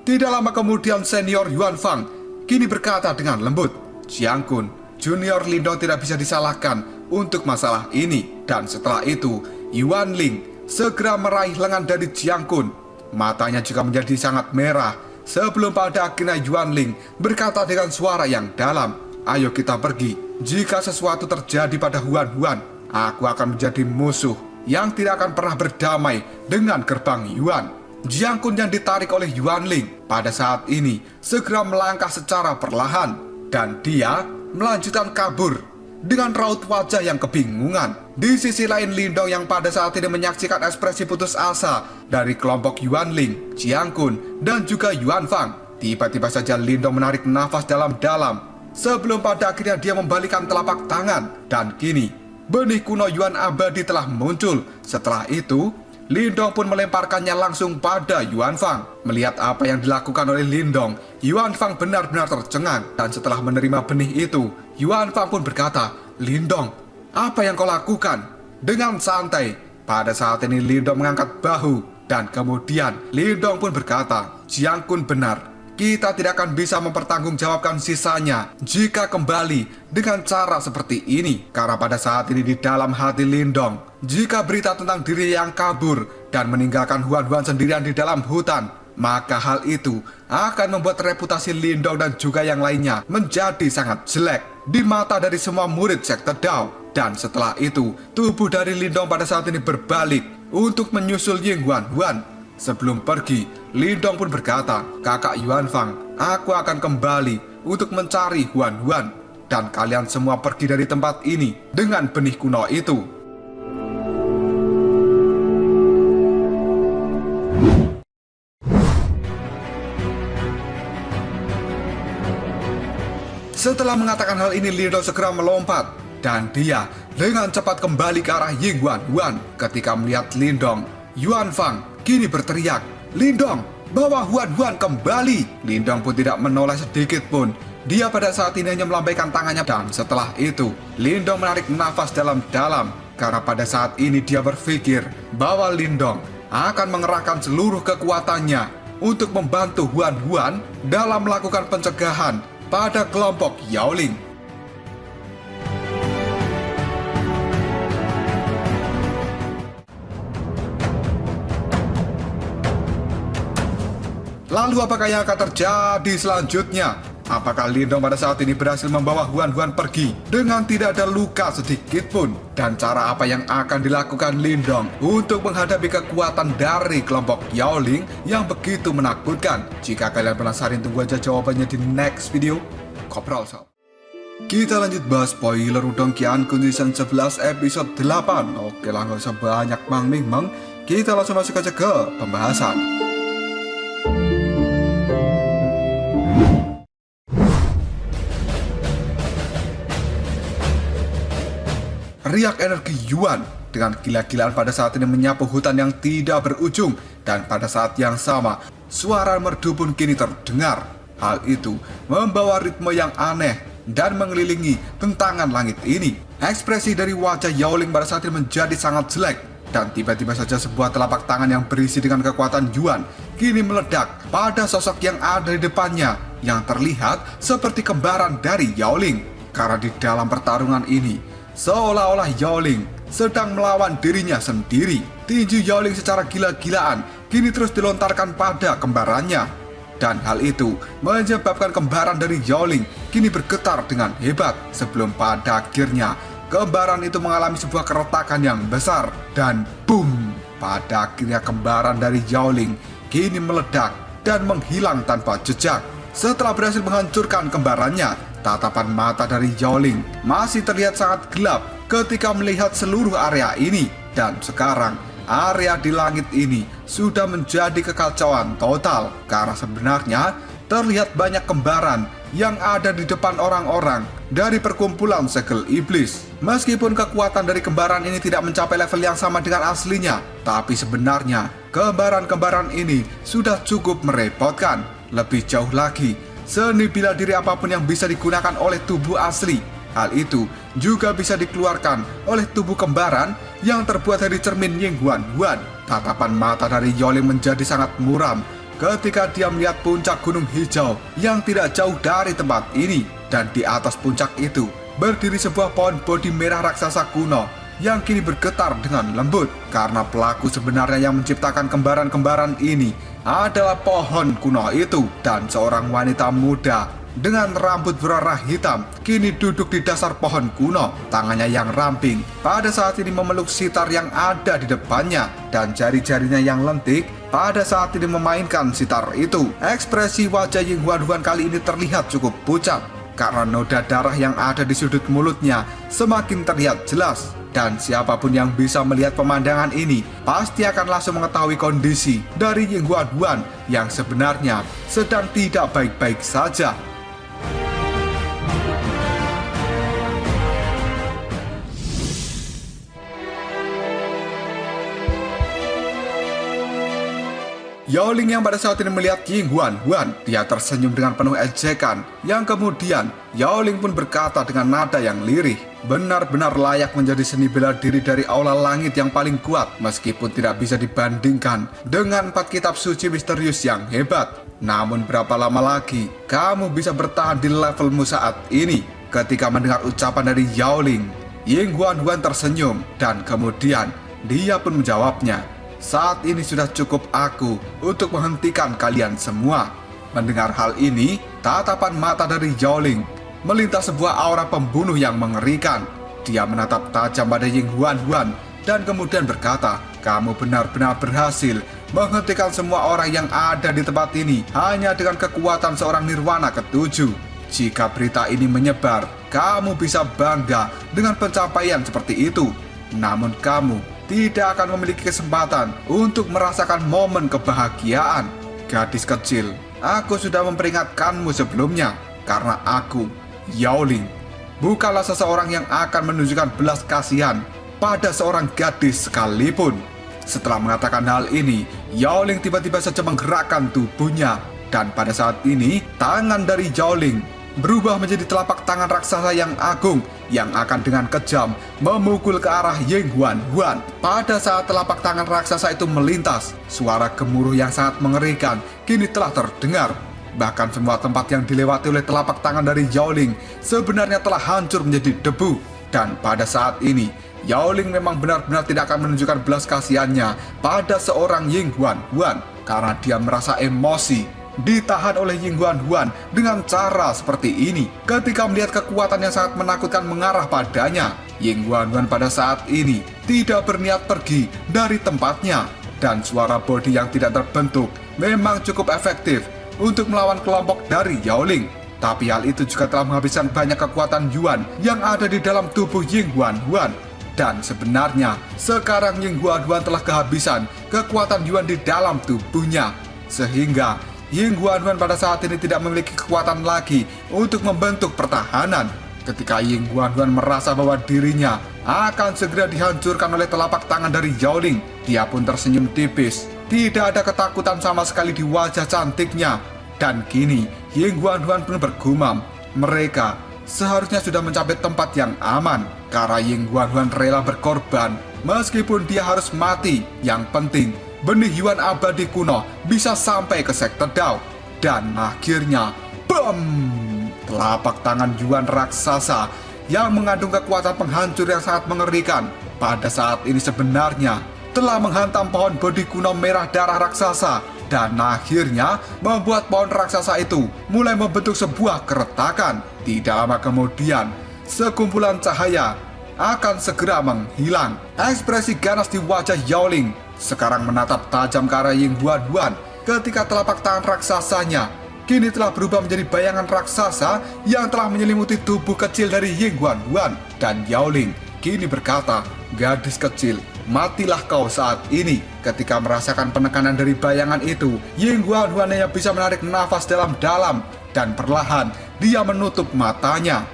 Tidak lama kemudian senior Yuan Fang kini berkata dengan lembut, Jiang Kun, junior Lindong tidak bisa disalahkan untuk masalah ini. Dan setelah itu Yuan Ling segera meraih lengan dari Jiang Kun. Matanya juga menjadi sangat merah. Sebelum pada akhirnya Yuan Ling berkata dengan suara yang dalam, ayo kita pergi. Jika sesuatu terjadi pada Huan-Huan, aku akan menjadi musuh yang tidak akan pernah berdamai dengan gerbang Yuan. Jiang Kun yang ditarik oleh Yuan Ling pada saat ini segera melangkah secara perlahan dan dia melanjutkan kabur dengan raut wajah yang kebingungan. Di sisi lain, Lindong yang pada saat ini menyaksikan ekspresi putus asa dari kelompok Yuanling, Jiang Kun, dan juga Yuan Fang. Tiba-tiba saja Lindong menarik nafas dalam-dalam sebelum pada akhirnya dia membalikkan telapak tangan. Dan kini benih kuno Yuan abadi telah muncul. Setelah itu Lindong pun melemparkannya langsung pada Yuan Fang. Melihat apa yang dilakukan oleh Lindong, Yuan Fang benar-benar tercengang. Dan setelah menerima benih itu, Yuan Fang pun berkata, "Lindong, apa yang kau lakukan?" Dengan santai, pada saat ini Lindong mengangkat bahu. Dan kemudian Lindong pun berkata, "Jiang Kun benar. Kita tidak akan bisa mempertanggungjawabkan sisanya jika kembali dengan cara seperti ini." Karena pada saat ini di dalam hati Lindong, jika berita tentang diri yang kabur dan meninggalkan Huan-Huan sendirian di dalam hutan, maka hal itu akan membuat reputasi Lindong dan juga yang lainnya menjadi sangat jelek di mata dari semua murid sekte Dao. Dan setelah itu, tubuh dari Lindong pada saat ini berbalik untuk menyusul Ying Huan-Huan. Sebelum pergi, Lindong pun berkata, "Kakak Yuan Fang, aku akan kembali untuk mencari Huan-Huan. Dan kalian semua pergi dari tempat ini dengan benih kuno itu." Setelah mengatakan hal ini, Lindong segera melompat. Dan dia dengan cepat kembali ke arah Ying Huan-Huan. Ketika melihat Lindong, Yuan Fang kini berteriak, "Lindong, bawa Huan-Huan kembali!" Lindong pun tidak menoleh sedikit pun. Dia pada saat ini hanya melambaikan tangannya. Dan setelah itu, Lindong menarik nafas dalam-dalam. Karena pada saat ini dia berpikir bahwa Lindong akan mengerahkan seluruh kekuatannya untuk membantu Huan-Huan dalam melakukan pencegahan pada kelompok Yaoling. Lalu apakah yang akan terjadi selanjutnya? Apakah Lindong pada saat ini berhasil membawa Huan-Huan pergi dengan tidak ada luka sedikit pun? Dan cara apa yang akan dilakukan Lindong untuk menghadapi kekuatan dari kelompok Yaoling yang begitu menakutkan? Jika kalian penasaran, tunggu aja jawabannya di next video. Kopral Shop. Kita lanjut bahas spoiler Udong Qian Kun Season 11 episode 8. Oke lah, gak usah banyak mang-ming-mang. Kita langsung masuk aja ke pembahasan. Riak energi Yuan dengan gila-gilaan pada saat ini menyapu hutan yang tidak berujung. Dan pada saat yang sama, suara merdu pun kini terdengar. Hal itu membawa ritme yang aneh dan mengelilingi bentangan langit ini. Ekspresi dari wajah Yaoling pada saat ini menjadi sangat jelek. Dan tiba-tiba saja sebuah telapak tangan yang berisi dengan kekuatan Yuan kini meledak pada sosok yang ada di depannya, yang terlihat seperti kembaran dari Yaoling. Karena di dalam pertarungan ini, seolah-olah Yaoling sedang melawan dirinya sendiri. Tinju Yaoling secara gila-gilaan kini terus dilontarkan pada kembarannya. Dan hal itu menyebabkan kembaran dari Yaoling kini bergetar dengan hebat. Sebelum pada akhirnya kembaran itu mengalami sebuah keretakan yang besar. Dan boom, pada akhirnya kembaran dari Yaoling kini meledak dan menghilang tanpa jejak. Setelah berhasil menghancurkan kembarannya, tatapan mata dari Yaoling masih terlihat sangat gelap ketika melihat seluruh area ini. Dan sekarang area di langit ini sudah menjadi kekacauan total. Karena sebenarnya terlihat banyak kembaran yang ada di depan orang-orang dari perkumpulan segel iblis. Meskipun kekuatan dari kembaran ini tidak mencapai level yang sama dengan aslinya, tapi sebenarnya kembaran-kembaran ini sudah cukup merepotkan. Lebih jauh lagi, seni bela diri apapun yang bisa digunakan oleh tubuh asli, hal itu juga bisa dikeluarkan oleh tubuh kembaran yang terbuat dari cermin Ying Huan-Huan. Tatapan mata dari Yaoling menjadi sangat muram ketika dia melihat puncak gunung hijau yang tidak jauh dari tempat ini. Dan di atas puncak itu berdiri sebuah pohon bodi merah raksasa kuno yang kini bergetar dengan lembut. Karena pelaku sebenarnya yang menciptakan kembaran-kembaran ini adalah pohon kuno itu. Dan seorang wanita muda dengan rambut berwarna hitam kini duduk di dasar pohon kuno. Tangannya yang ramping pada saat ini memeluk sitar yang ada di depannya, dan jari-jarinya yang lentik pada saat ini memainkan sitar itu. Ekspresi wajah Ying Huan-Huan kali ini terlihat cukup pucat. karena noda darah yang ada di sudut mulutnya semakin terlihat jelas. Dan siapapun yang bisa melihat pemandangan ini pasti akan langsung mengetahui kondisi dari Ying Huan Huan yang sebenarnya sedang tidak baik-baik saja. Yao Ling yang pada saat ini melihat Ying Huan Huan, dia tersenyum dengan penuh ejekan. Yang kemudian Yao Ling pun berkata dengan nada yang lirih, benar-benar layak menjadi seni bela diri dari aula langit yang paling kuat, meskipun tidak bisa dibandingkan dengan 4 kitab suci misterius yang hebat. Namun berapa lama lagi kamu bisa bertahan di levelmu saat ini? Ketika mendengar ucapan dari Yao Ling, Ying Huan Huan tersenyum dan kemudian dia pun menjawabnya, saat ini sudah cukup aku untuk menghentikan kalian semua. Mendengar hal ini, tatapan mata dari Yao Ling melintas sebuah aura pembunuh yang mengerikan. Dia menatap tajam pada Ying Huan Huan dan kemudian berkata, kamu benar-benar berhasil menghentikan semua orang yang ada di tempat ini hanya dengan kekuatan seorang Nirwana ke-7. Jika berita ini menyebar, kamu bisa bangga dengan pencapaian seperti itu. Namun kamu tidak akan memiliki kesempatan untuk merasakan momen kebahagiaan. Gadis kecil, aku sudah memperingatkanmu sebelumnya, karena aku, Yao Ling, bukanlah seseorang yang akan menunjukkan belas kasihan pada seorang gadis sekalipun. Setelah mengatakan hal ini, Yao Ling tiba-tiba saja menggerakkan tubuhnya, dan pada saat ini tangan dari Yao Ling berubah menjadi telapak tangan raksasa yang agung yang akan dengan kejam memukul ke arah Ying Huan Huan. Pada saat telapak tangan raksasa itu melintas, suara gemuruh yang sangat mengerikan kini telah terdengar. Bahkan semua tempat yang dilewati oleh telapak tangan dari Yao Ling sebenarnya telah hancur menjadi debu. Dan pada saat ini, Yao Ling memang benar-benar tidak akan menunjukkan belas kasihannya pada seorang Ying Huan Huan karena dia merasa emosi ditahan oleh Ying Huan Huan dengan cara seperti ini. Ketika melihat kekuatan yang sangat menakutkan mengarah padanya, Ying Huan Huan pada saat ini tidak berniat pergi dari tempatnya. Dan suara bodi yang tidak terbentuk memang cukup efektif untuk melawan kelompok dari Yao Ling. Tapi hal itu juga telah menghabiskan banyak kekuatan Yuan yang ada di dalam tubuh Ying Huan Huan. Dan sebenarnya sekarang Ying Huan Huan telah kehabisan kekuatan Yuan di dalam tubuhnya, sehingga Ying Huan Huan pada saat ini tidak memiliki kekuatan lagi untuk membentuk pertahanan. Ketika Ying Huan Huan merasa bahwa dirinya akan segera dihancurkan oleh telapak tangan dari Yao Ling, dia pun tersenyum tipis. Tidak ada ketakutan sama sekali di wajah cantiknya. Dan kini Ying Huan Huan pun bergumam, mereka seharusnya sudah mencapai tempat yang aman, karena Ying Huan Huan rela berkorban meskipun dia harus mati. Yang penting benih Yuan abadi kuno bisa sampai ke sekte Dao. Dan akhirnya, BAM! Telapak tangan Yuan raksasa yang mengandung kekuatan penghancur yang sangat mengerikan pada saat ini sebenarnya telah menghantam pohon bodi kuno merah darah raksasa. Dan akhirnya membuat pohon raksasa itu mulai membentuk sebuah keretakan. Tidak lama kemudian, sekumpulan cahaya akan segera menghilang. Ekspresi ganas di wajah Yao Ling sekarang menatap tajam ke arah Ying Huan Huan ketika telapak tangan raksasanya kini telah berubah menjadi bayangan raksasa yang telah menyelimuti tubuh kecil dari Ying Huan Huan. Dan Yao Ling kini berkata, gadis kecil, matilah kau saat ini. Ketika merasakan penekanan dari bayangan itu, Ying Huan Huan hanya bisa menarik nafas dalam-dalam dan perlahan dia menutup matanya.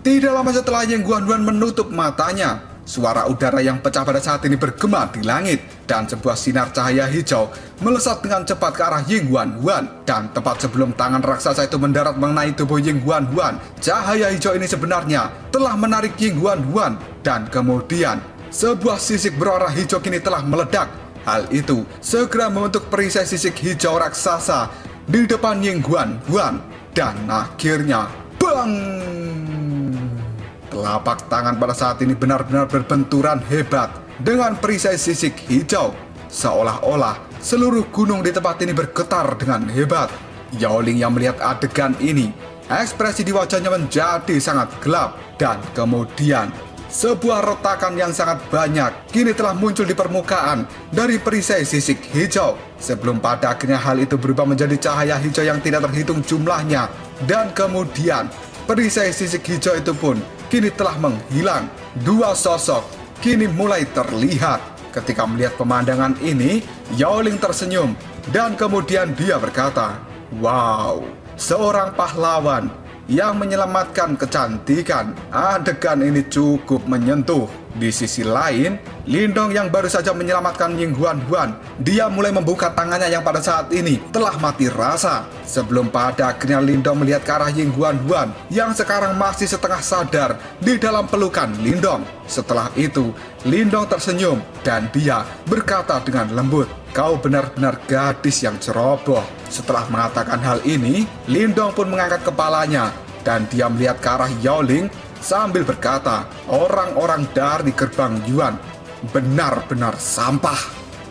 Tidak lama setelah Ying Huan Huan menutup matanya, suara udara yang pecah pada saat ini bergema di langit dan sebuah sinar cahaya hijau melesat dengan cepat ke arah Ying Huan Huan. Dan tepat sebelum tangan raksasa itu mendarat mengenai tubuh Ying Huan Huan, cahaya hijau ini sebenarnya telah menarik Ying Huan Huan dan kemudian sebuah sisik berwarna hijau kini telah meledak. Hal itu segera membentuk perisai sisik hijau raksasa di depan Ying Huan Huan dan akhirnya bang! Telapak tangan pada saat ini benar-benar berbenturan hebat dengan perisai sisik hijau. Seolah-olah seluruh gunung di tempat ini bergetar dengan hebat. Yao Ling yang melihat adegan ini, ekspresi di wajahnya menjadi sangat gelap. Dan kemudian Sebuah retakan yang sangat banyak kini telah muncul di permukaan dari perisai sisik hijau. Sebelum pada akhirnya hal itu berubah menjadi cahaya hijau yang tidak terhitung jumlahnya. Dan kemudian perisai sisik hijau itu pun kini telah menghilang. Dua sosok kini mulai terlihat. Ketika melihat pemandangan ini, Yao Ling tersenyum dan kemudian dia berkata, "Wow, seorang pahlawan yang menyelamatkan kecantikan." Adegan ini cukup menyentuh. Di sisi lain, Lindong yang baru saja menyelamatkan Ying Huan, dia mulai membuka tangannya yang pada saat ini telah mati rasa. Sebelum pada akhirnya Lindong melihat ke arah Ying Huan yang sekarang masih setengah sadar di dalam pelukan Lindong. Setelah itu, Lindong tersenyum dan dia berkata dengan lembut, "Kau benar-benar gadis yang ceroboh." Setelah mengatakan hal ini, Lindong pun mengangkat kepalanya dan dia melihat ke arah Yao Ling sambil berkata, "Orang-orang dari gerbang Yuan benar-benar sampah."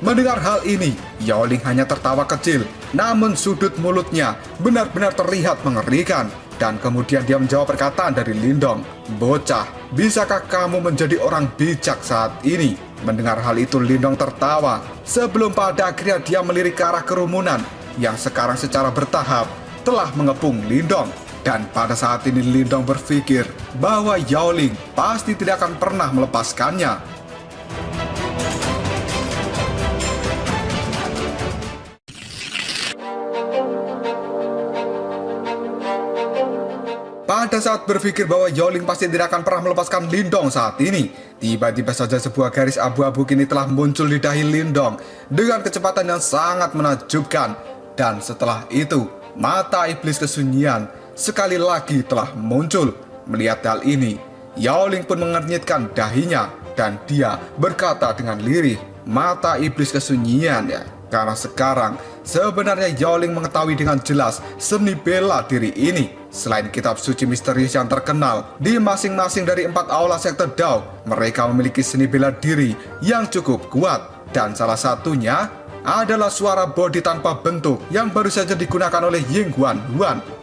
Mendengar hal ini, Yao Ling hanya tertawa kecil, namun sudut mulutnya benar-benar terlihat mengerikan. Dan kemudian dia menjawab perkataan dari Lindong, "Bocah, bisakah kamu menjadi orang bijak saat ini?" Mendengar hal itu, Lindong tertawa sebelum pada akhirnya dia melirik ke arah kerumunan yang sekarang secara bertahap telah mengepung Lindong. Dan pada saat ini Lindong berpikir bahwa Yao Ling pasti tidak akan pernah melepaskannya. Pada saat berpikir bahwa Yao Ling pasti tidak akan pernah melepaskan Lindong saat ini, tiba-tiba saja sebuah garis abu-abu kini telah muncul di dahi Lindong dengan kecepatan yang sangat menakjubkan. Dan setelah itu, mata iblis kesunyian sekali lagi telah muncul. Melihat hal ini, Yao Ling pun mengernyitkan dahinya dan dia berkata dengan lirih, "Mata iblis kesunyian ya." Karena sekarang sebenarnya Yao Ling mengetahui dengan jelas seni bela diri ini. Selain kitab suci misterius yang terkenal di masing-masing dari 4 aula sekte Dao, mereka memiliki seni bela diri yang cukup kuat. Dan salah satunya adalah suara bodi tanpa bentuk yang baru saja digunakan oleh Ying Huan,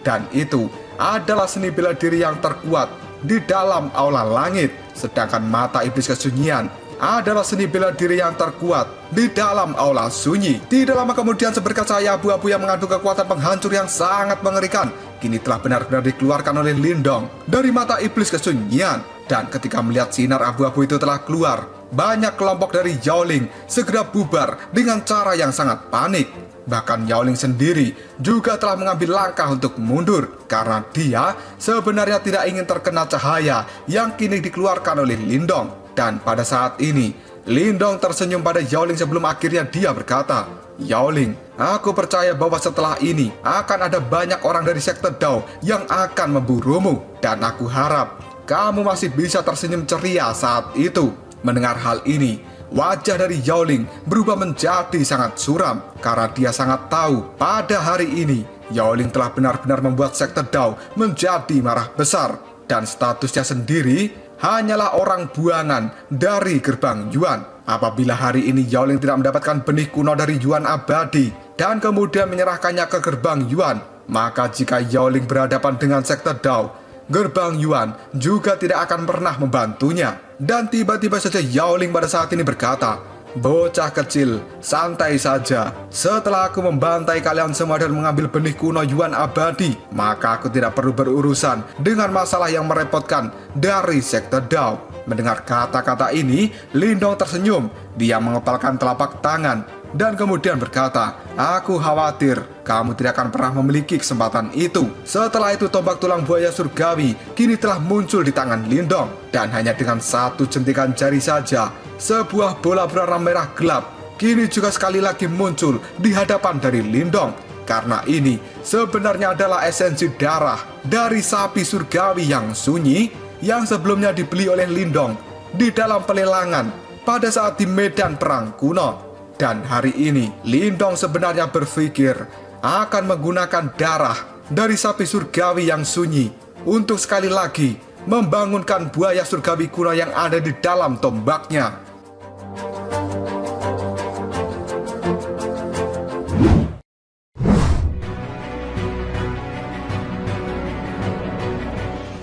dan itu adalah seni bela diri yang terkuat di dalam aula langit. Sedangkan mata iblis kesunyian adalah seni bela diri yang terkuat di dalam aula sunyi. Tidak lama kemudian seberkas cahaya abu-abu yang mengandung kekuatan penghancur yang sangat mengerikan kini telah benar-benar dikeluarkan oleh Lindong dari mata iblis kesunyian. Dan ketika melihat sinar abu-abu itu telah keluar, banyak kelompok dari Yao Ling segera bubar dengan cara yang sangat panik. Bahkan Yao Ling sendiri juga telah mengambil langkah untuk mundur karena dia sebenarnya tidak ingin terkena cahaya yang kini dikeluarkan oleh Lindong. Dan pada saat ini, Lindong tersenyum pada Yao Ling sebelum akhirnya dia berkata, "Yao Ling, aku percaya bahwa setelah ini akan ada banyak orang dari sekte Dao yang akan memburumu. Dan aku harap kamu masih bisa tersenyum ceria saat itu." Mendengar hal ini, wajah dari Yao Ling berubah menjadi sangat suram karena dia sangat tahu pada hari ini Yao Ling telah benar-benar membuat sekte Dao menjadi marah besar dan statusnya sendiri hanyalah orang buangan dari gerbang Yuan. Apabila hari ini Yao Ling tidak mendapatkan benih kuno dari Yuan abadi dan kemudian menyerahkannya ke gerbang Yuan, maka jika Yao Ling berhadapan dengan sekte Dao, gerbang Yuan juga tidak akan pernah membantunya. Dan tiba-tiba saja Yao Ling pada saat ini berkata, "Bocah kecil, santai saja. Setelah aku membantai kalian semua dan mengambil benih kuno Yuan abadi, maka aku tidak perlu berurusan dengan masalah yang merepotkan dari sekte Dao." Mendengar kata-kata ini, Lindong tersenyum. Dia mengepalkan telapak tangan dan kemudian berkata, "Aku khawatir kamu tidak akan pernah memiliki kesempatan itu." Setelah itu tombak tulang buaya surgawi kini telah muncul di tangan Lindong. Dan hanya dengan satu jentikan jari saja, sebuah bola berwarna merah gelap kini juga sekali lagi muncul di hadapan dari Lindong. Karena ini sebenarnya adalah esensi darah dari sapi surgawi yang sunyi yang sebelumnya dibeli oleh Lindong di dalam pelelangan pada saat di medan perang kuno. Dan hari ini Lindong sebenarnya berpikir akan menggunakan darah dari sapi surgawi yang sunyi untuk sekali lagi membangunkan buaya surgawi kuno yang ada di dalam tombaknya.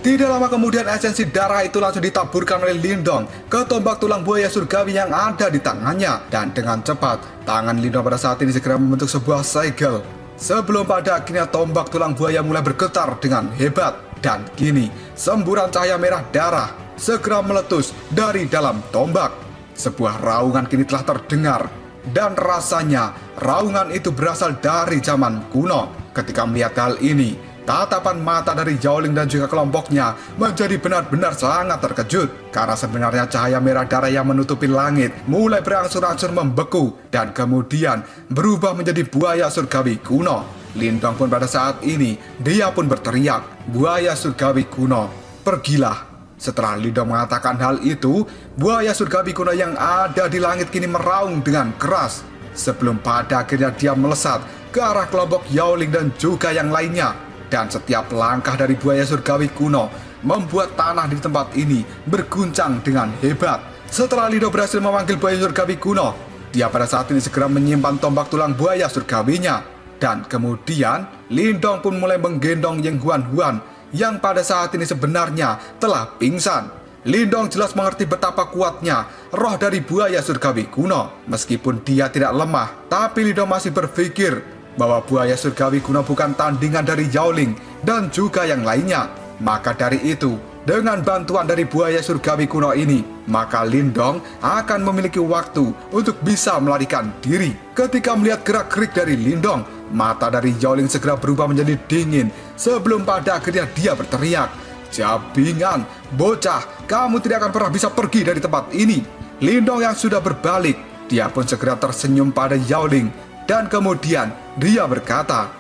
Tidak lama kemudian esensi darah itu langsung ditaburkan oleh Lindong ke tombak tulang buaya surgawi yang ada di tangannya. Dan dengan cepat, tangan Lindong pada saat ini segera membentuk sebuah segel. Sebelum pada akhirnya tombak tulang buaya mulai bergetar dengan hebat. Dan kini, semburan cahaya merah darah segera meletus dari dalam tombak. Sebuah raungan kini telah terdengar. Dan rasanya, raungan itu berasal dari zaman kuno. Ketika melihat hal ini, tatapan mata dari Yaoling dan juga kelompoknya menjadi benar-benar sangat terkejut. Karena sebenarnya cahaya merah darah yang menutupi langit mulai berangsur-angsur membeku dan kemudian berubah menjadi buaya surgawi kuno. Lindong pun pada saat ini, dia pun berteriak, "Buaya surgawi kuno, pergilah." Setelah Lindong mengatakan hal itu, buaya surgawi kuno yang ada di langit kini meraung dengan keras. Sebelum pada akhirnya dia melesat ke arah kelompok Yaoling dan juga yang lainnya. Dan setiap langkah dari buaya surgawi kuno membuat tanah di tempat ini berguncang dengan hebat. Setelah Lindong berhasil memanggil buaya surgawi kuno, dia pada saat ini segera menyimpan tombak tulang buaya surgawinya. Dan kemudian Lindong pun mulai menggendong Ying Huan yang pada saat ini sebenarnya telah pingsan. Lindong jelas mengerti betapa kuatnya roh dari buaya surgawi kuno. Meskipun dia tidak lemah, tapi Lindong masih berpikir bahwa buaya surgawi kuno bukan tandingan dari Yaoling dan juga yang lainnya. Maka dari itu, dengan bantuan dari buaya surgawi kuno ini, maka Lindong akan memiliki waktu untuk bisa melarikan diri. Ketika melihat gerak-gerik dari Lindong, mata dari Yaoling segera berubah menjadi dingin sebelum pada akhirnya dia berteriak, "Jabingan, bocah, kamu tidak akan pernah bisa pergi dari tempat ini." Lindong yang sudah berbalik, dia pun segera tersenyum pada Yaoling. Dan kemudian dia berkata,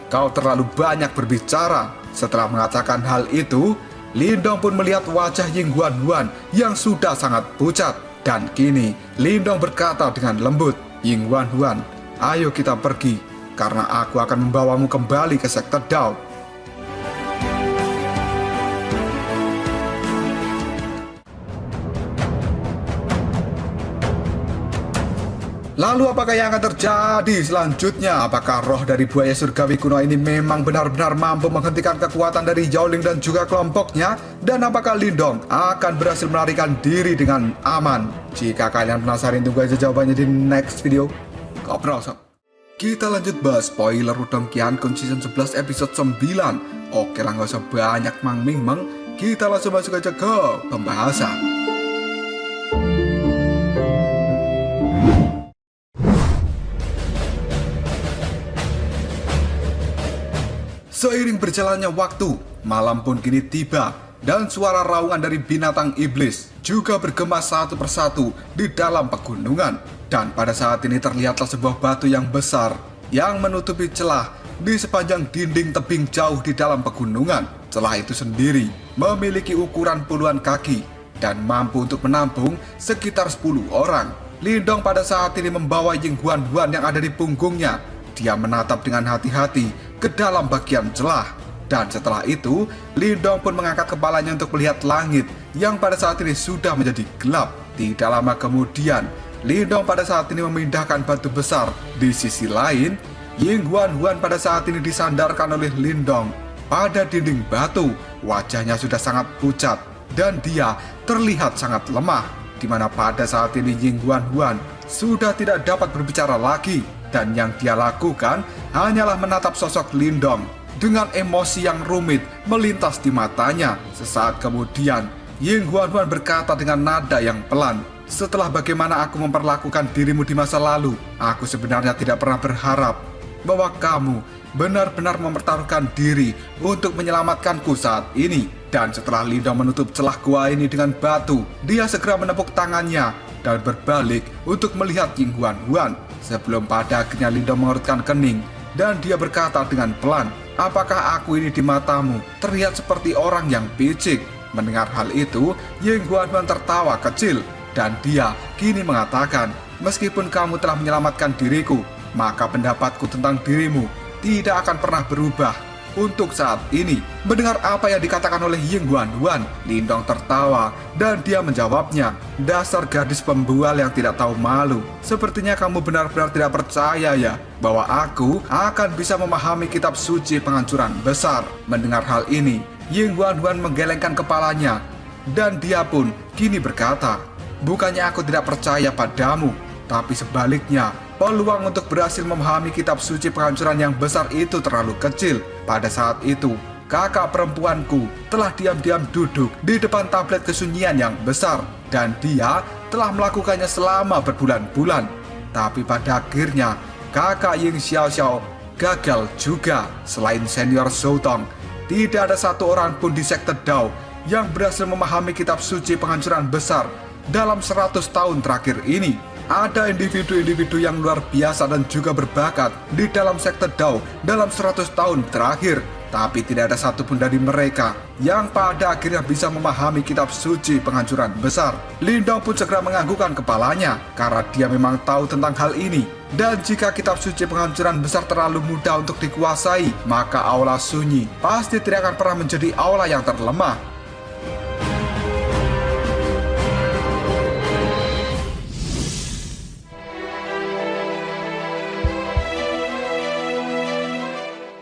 "Kau terlalu banyak berbicara." Setelah mengatakan hal itu, Lindong pun melihat wajah Ying Huan yang sudah sangat pucat. Dan kini Lindong berkata dengan lembut, "Ying Huan, ayo kita pergi, karena aku akan membawamu kembali ke sekte Dao." Lalu apakah yang akan terjadi selanjutnya? Apakah roh dari buaya surgawi kuno ini memang benar-benar mampu menghentikan kekuatan dari Yaoling dan juga kelompoknya? Dan apakah Lindong akan berhasil melarikan diri dengan aman? Jika kalian penasaran, tunggu aja jawabannya di next video. Ngobrol sob. Kita lanjut bahas spoiler Wudong Qiankun Season 11 episode 9. Oke lah, gak usah banyak mang-ming-mang, kita langsung masuk aja ke pembahasan. Seiring berjalannya waktu, malam pun kini tiba dan suara raungan dari binatang iblis juga bergema satu persatu di dalam pegunungan. Dan pada saat ini terlihatlah sebuah batu yang besar yang menutupi celah di sepanjang dinding tebing jauh di dalam pegunungan. Celah itu sendiri memiliki ukuran puluhan kaki dan mampu untuk menampung sekitar 10 orang. Lindong pada saat ini membawa Ying Huan yang ada di punggungnya. Dia menatap dengan hati-hati ke dalam bagian celah. Dan setelah itu, Lindong pun mengangkat kepalanya untuk melihat langit yang pada saat ini sudah menjadi gelap. Tidak lama kemudian, Lindong pada saat ini memindahkan batu besar. Di sisi lain, Ying Huan pada saat ini disandarkan oleh Lindong pada dinding batu. Wajahnya sudah sangat pucat dan dia terlihat sangat lemah, di mana pada saat ini Ying Huan sudah tidak dapat berbicara lagi. Dan yang dia lakukan hanyalah menatap sosok Lindong dengan emosi yang rumit melintas di matanya. Sesaat kemudian, Ying Huan berkata dengan nada yang pelan, "Setelah bagaimana aku memperlakukan dirimu di masa lalu, aku sebenarnya tidak pernah berharap bahwa kamu benar-benar mempertaruhkan diri untuk menyelamatkanku saat ini." Dan setelah Lindong menutup celah gua ini dengan batu, dia segera menepuk tangannya dan berbalik untuk melihat Ying Huan. Sebelum pada akhirnya Lindong mengerutkan kening dan dia berkata dengan pelan, "Apakah aku ini di matamu terlihat seperti orang yang picik?" Mendengar hal itu, Ying Huan tertawa kecil dan dia kini mengatakan, "Meskipun kamu telah menyelamatkan diriku, maka pendapatku tentang dirimu tidak akan pernah berubah untuk saat ini." Mendengar apa yang dikatakan oleh Ying Huan, Lindong tertawa dan dia menjawabnya, "Dasar gadis pembual yang tidak tahu malu. Sepertinya kamu benar-benar tidak percaya ya bahwa aku akan bisa memahami kitab suci penghancuran besar." Mendengar hal ini, Ying Huan menggelengkan kepalanya, dan dia pun kini berkata, "Bukannya aku tidak percaya padamu, tapi sebaliknya, peluang untuk berhasil memahami kitab suci penghancuran yang besar itu terlalu kecil." Pada saat itu, kakak perempuanku telah diam-diam duduk di depan tablet kesunyian yang besar, dan dia telah melakukannya selama berbulan-bulan. Tapi pada akhirnya, kakak Ying Xiaoxiao gagal juga. Selain senior Zhou Tong, tidak ada satu orang pun di sekte Dao yang berhasil memahami kitab suci penghancuran besar dalam 100 tahun terakhir ini. Ada individu-individu yang luar biasa dan juga berbakat di dalam sekte Dao dalam 100 tahun terakhir, tapi tidak ada satupun dari mereka yang pada akhirnya bisa memahami kitab suci penghancuran besar. Lindong pun segera menganggukkan kepalanya karena dia memang tahu tentang hal ini. Dan jika kitab suci penghancuran besar terlalu mudah untuk dikuasai, maka aula sunyi pasti tidak akan pernah menjadi aula yang terlemah.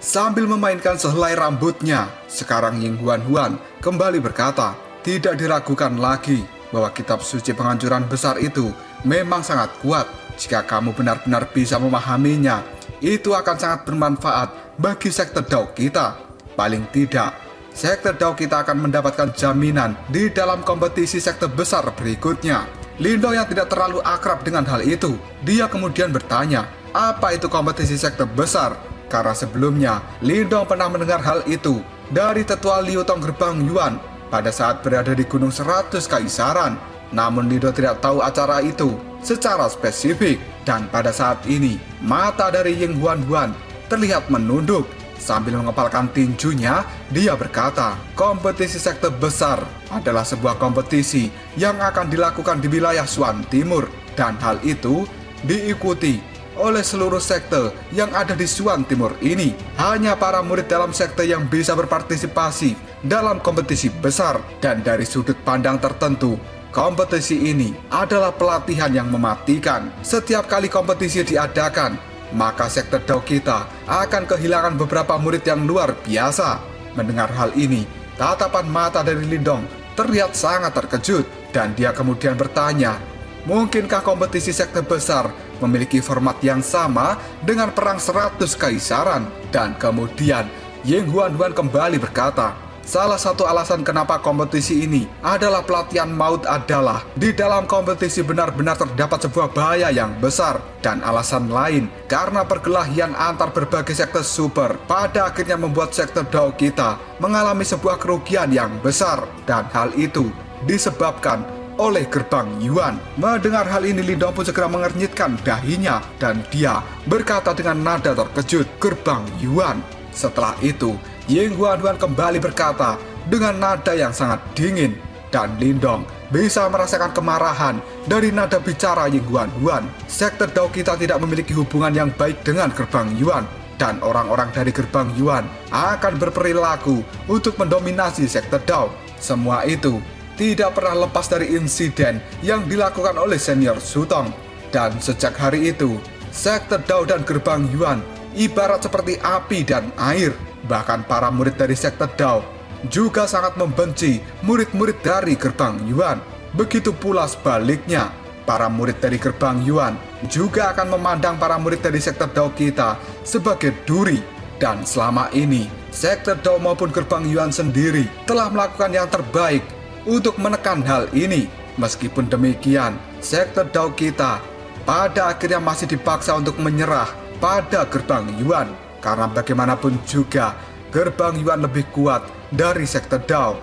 Sambil memainkan sehelai rambutnya, sekarang Ying Huan kembali berkata, "Tidak diragukan lagi bahwa kitab suci penghancuran besar itu memang sangat kuat. Jika kamu benar-benar bisa memahaminya, itu akan sangat bermanfaat bagi sekte Dao kita. Paling tidak, sekte Dao kita akan mendapatkan jaminan di dalam kompetisi sekte besar berikutnya." Lindong yang tidak terlalu akrab dengan hal itu, dia kemudian bertanya, apa itu kompetisi sekte besar? Karena sebelumnya, Lindong pernah mendengar hal itu dari tetua Liu Tong Gerbang Yuan pada saat berada di Gunung 100 Kaisaran. Namun Lindong tidak tahu acara itu secara spesifik. Dan pada saat ini, mata dari Ying Huan terlihat menunduk. Sambil mengepalkan tinjunya, dia berkata, kompetisi sekte besar adalah sebuah kompetisi yang akan dilakukan di wilayah Xuan Timur. Dan hal itu diikuti oleh seluruh sekte yang ada di Xuan Timur ini. Hanya para murid dalam sekte yang bisa berpartisipasi dalam kompetisi besar. Dan dari sudut pandang tertentu, kompetisi ini adalah pelatihan yang mematikan. Setiap kali kompetisi diadakan, maka sekte Dao kita akan kehilangan beberapa murid yang luar biasa. Mendengar hal ini, tatapan mata dari Lindong terlihat sangat terkejut. Dan dia kemudian bertanya, mungkinkah kompetisi sekte besar memiliki format yang sama dengan perang 100 Kaisaran? Dan kemudian Ying Huan kembali berkata, salah satu alasan kenapa kompetisi ini adalah pelatihan maut adalah di dalam kompetisi benar-benar terdapat sebuah bahaya yang besar. Dan alasan lain karena perkelahian antar berbagai sekte super pada akhirnya membuat sekte Dao kita mengalami sebuah kerugian yang besar. Dan hal itu disebabkan oleh Gerbang Yuan. Mendengar hal ini, Lindong pun segera mengernyitkan dahinya dan dia berkata dengan nada terkejut, Gerbang Yuan. Setelah itu, Ying Huan kembali berkata dengan nada yang sangat dingin, dan Lindong bisa merasakan kemarahan dari nada bicara Ying Huan. Sekte Dao kita tidak memiliki hubungan yang baik dengan Gerbang Yuan, dan orang-orang dari Gerbang Yuan akan berperilaku untuk mendominasi sekte Dao. Semua itu tidak pernah lepas dari insiden yang dilakukan oleh senior Zhou Tong. Dan sejak hari itu, sekte Dao dan Gerbang Yuan ibarat seperti api dan air. Bahkan para murid dari sekte Dao juga sangat membenci murid-murid dari Gerbang Yuan. Begitu pula sebaliknya, para murid dari Gerbang Yuan juga akan memandang para murid dari sekte Dao kita sebagai duri. Dan selama ini, sekte Dao maupun Gerbang Yuan sendiri telah melakukan yang terbaik untuk menekan hal ini. Meskipun demikian, sekte Dao kita pada akhirnya masih dipaksa untuk menyerah pada Gerbang Yuan. Karena bagaimanapun juga, Gerbang Yuan lebih kuat dari sekte Dao.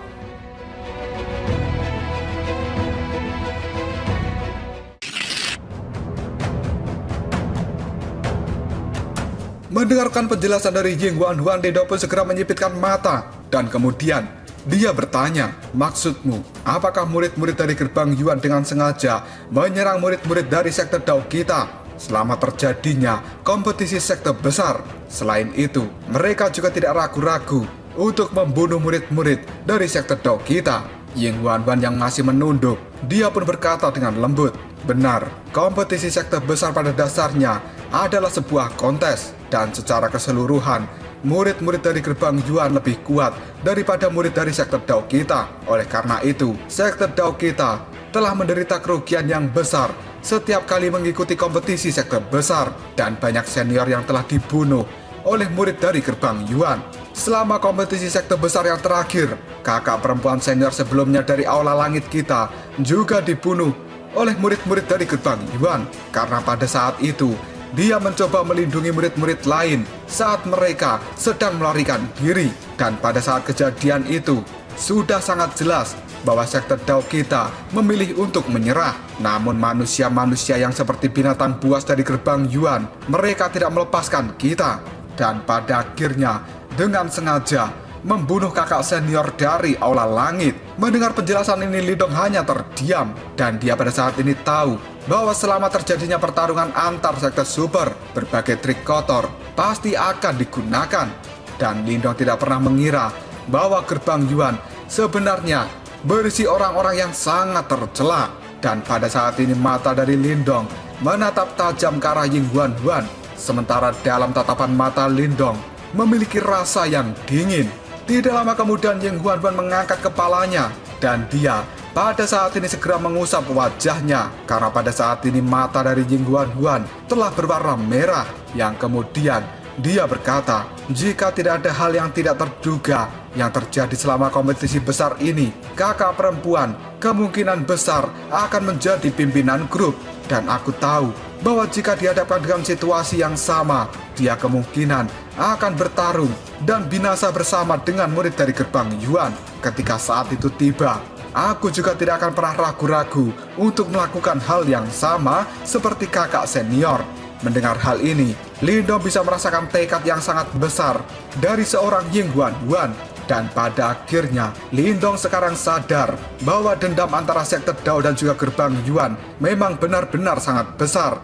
Mendengarkan penjelasan dari Ying Huan, Lindong pun segera menyipitkan mata. Dan kemudian dia bertanya, maksudmu, apakah murid-murid dari Gerbang Yuan dengan sengaja menyerang murid-murid dari sekte Dao kita selama terjadinya kompetisi sekte besar? Selain itu, mereka juga tidak ragu-ragu untuk membunuh murid-murid dari sekte Dao kita. Ying Huan yang masih menunduk, dia pun berkata dengan lembut, benar, kompetisi sekte besar pada dasarnya adalah sebuah kontes, dan secara keseluruhan murid-murid dari gerbang Yuan lebih kuat daripada murid dari sekte Dao kita. Oleh karena itu, sekte Dao kita telah menderita kerugian yang besar setiap kali mengikuti kompetisi sekte besar, dan banyak senior yang telah dibunuh oleh murid dari gerbang Yuan. Selama kompetisi sekte besar yang terakhir, kakak perempuan senior sebelumnya dari Aula Langit kita juga dibunuh oleh murid-murid dari gerbang Yuan, karena pada saat itu dia mencoba melindungi murid-murid lain saat mereka sedang melarikan diri. Dan pada saat kejadian itu sudah sangat jelas bahwa sekte Dao kita memilih untuk menyerah. Namun manusia-manusia yang seperti binatang buas dari gerbang Yuan, mereka tidak melepaskan kita. Dan pada akhirnya dengan sengaja membunuh kakak senior dari Aula Langit. Mendengar penjelasan ini, Lindong hanya terdiam, dan dia pada saat ini tahu bahwa selama terjadinya pertarungan antar sekte super, berbagai trik kotor pasti akan digunakan. Dan Lindong tidak pernah mengira bahwa gerbang Yuan sebenarnya berisi orang-orang yang sangat tercela. Dan pada saat ini mata dari Lindong menatap tajam ke arah Ying Huan-Huan, sementara dalam tatapan mata Lindong memiliki rasa yang dingin. Tidak lama kemudian Ying Huan-Huan mengangkat kepalanya, dan dia pada saat ini segera mengusap wajahnya, karena pada saat ini mata dari Ying Huan-Huan telah berwarna merah, yang kemudian dia berkata, jika tidak ada hal yang tidak terduga yang terjadi selama kompetisi besar ini, kakak perempuan kemungkinan besar akan menjadi pimpinan grup. Dan aku tahu bahwa jika dihadapkan dengan situasi yang sama, dia kemungkinan akan bertarung dan binasa bersama dengan murid dari gerbang Yuan. Ketika saat itu tiba, aku juga tidak akan pernah ragu-ragu untuk melakukan hal yang sama seperti kakak senior. Mendengar hal ini, Lindong bisa merasakan tekad yang sangat besar dari seorang Ying Huan-Huan. Dan pada akhirnya, Lindong sekarang sadar bahwa dendam antara sekte Dao dan juga gerbang Yuan memang benar-benar sangat besar.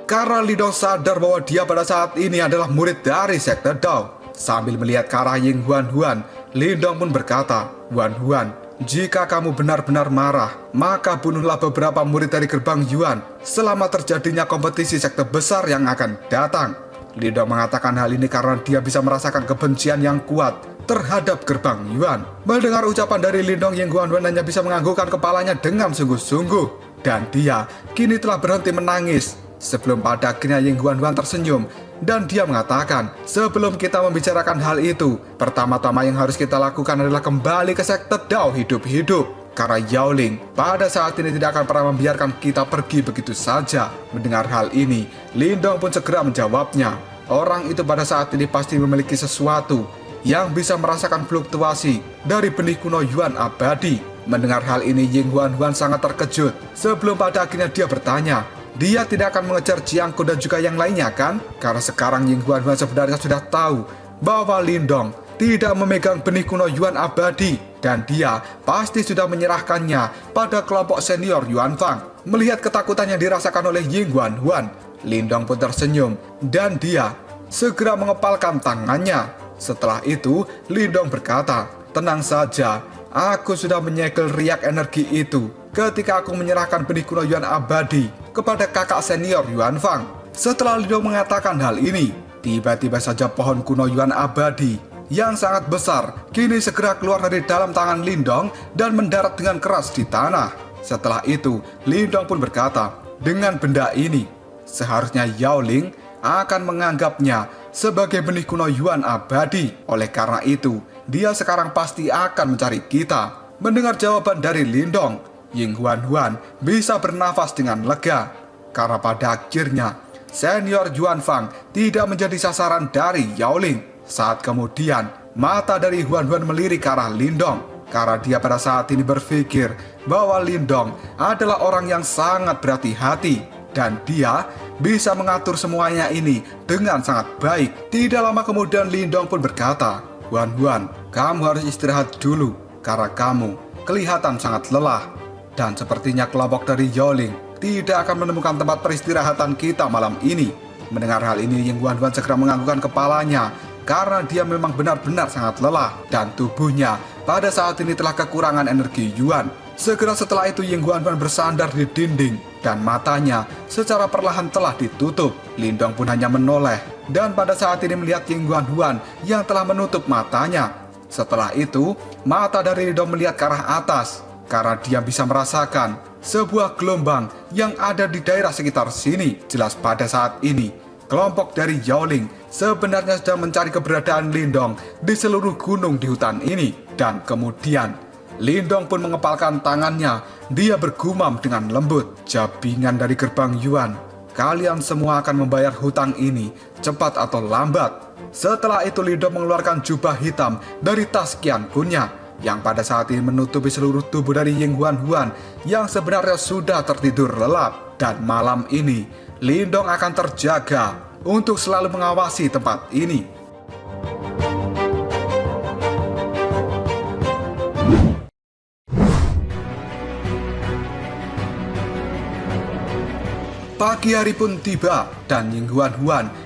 Karena Lindong sadar bahwa dia pada saat ini adalah murid dari sekte Dao. Sambil melihat ke arah Ying Huan-Huan, Lindong pun berkata, Huan-Huan, jika kamu benar-benar marah, maka bunuhlah beberapa murid dari gerbang Yuan selama terjadinya kompetisi sekte besar yang akan datang. Lindong mengatakan hal ini karena dia bisa merasakan kebencian yang kuat terhadap gerbang Yuan. Mendengar ucapan dari Lindong, Ying Huan-Huan hanya bisa menganggukkan kepalanya dengan sungguh-sungguh. Dan dia kini telah berhenti menangis. Sebelum pada akhirnya Ying Huan-Huan tersenyum, dan dia mengatakan, sebelum kita membicarakan hal itu, pertama-tama yang harus kita lakukan adalah kembali ke sekte Dao hidup-hidup. Karena Yaoling pada saat ini tidak akan pernah membiarkan kita pergi begitu saja. Mendengar hal ini, Lindong pun segera menjawabnya. Orang itu pada saat ini pasti memiliki sesuatu yang bisa merasakan fluktuasi dari benih kuno Yuan abadi. Mendengar hal ini, Ying Huan-Huan sangat terkejut. Sebelum pada akhirnya dia bertanya, dia tidak akan mengejar Jiangko dan juga yang lainnya kan? Karena sekarang Ying Huan-Huan sebenarnya sudah tahu bahwa Lindong tidak memegang benih kuno Yuan abadi, dan dia pasti sudah menyerahkannya pada kelompok senior Yuan Fang. Melihat ketakutan yang dirasakan oleh Ying Huan-Huan, Lindong pun tersenyum dan dia segera mengepalkan tangannya. Setelah itu, Lindong berkata, tenang saja, aku sudah menyegel riak energi itu ketika aku menyerahkan benih kuno Yuan abadi kepada kakak senior Yuan Fang. Setelah Lindong mengatakan hal ini, tiba-tiba saja pohon kuno Yuan abadi yang sangat besar kini segera keluar dari dalam tangan Lindong dan mendarat dengan keras di tanah. Setelah itu, Lindong pun berkata, dengan benda ini, seharusnya Yaoling akan menganggapnya sebagai benih kuno Yuan abadi. Oleh karena itu, dia sekarang pasti akan mencari kita. Mendengar jawaban dari Lindong, Ying Huan-Huan bisa bernafas dengan lega. Karena pada akhirnya, senior Yuan Fang tidak menjadi sasaran dari Yaoling. Saat kemudian, mata dari Huan-Huan melirik ke arah Lindong. Karena dia pada saat ini berpikir bahwa Lindong adalah orang yang sangat berhati-hati. Dan dia bisa mengatur semuanya ini dengan sangat baik. Tidak lama kemudian Lindong pun berkata, Huan-Huan, kamu harus istirahat dulu karena kamu kelihatan sangat lelah. Dan sepertinya kelompok dari Yaoling tidak akan menemukan tempat peristirahatan kita malam ini. Mendengar hal ini, Ying Huan-Huan segera menganggukkan kepalanya karena dia memang benar-benar sangat lelah dan tubuhnya pada saat ini telah kekurangan energi Yuan. Segera setelah itu Ying Huan bersandar di dinding dan matanya secara perlahan telah ditutup. Lindong pun hanya menoleh dan pada saat ini melihat Ying Huan yang telah menutup matanya. Setelah itu, mata dari Lindong melihat ke arah atas karena dia bisa merasakan sebuah gelombang yang ada di daerah sekitar sini. Jelas pada saat ini, kelompok dari Yaoling sebenarnya sedang mencari keberadaan Lindong di seluruh gunung di hutan ini. Dan kemudian, Lindong pun mengepalkan tangannya. Dia bergumam dengan lembut, "Jabingan dari gerbang Yuan, kalian semua akan membayar hutang ini, cepat atau lambat." Setelah itu Lindong mengeluarkan jubah hitam dari tas Qian Kunnya yang pada saat ini menutupi seluruh tubuh dari Ying Huan yang sebenarnya sudah tertidur lelap. Dan malam ini Lindong akan terjaga untuk selalu mengawasi tempat ini. Pagi hari pun tiba dan Ying Huan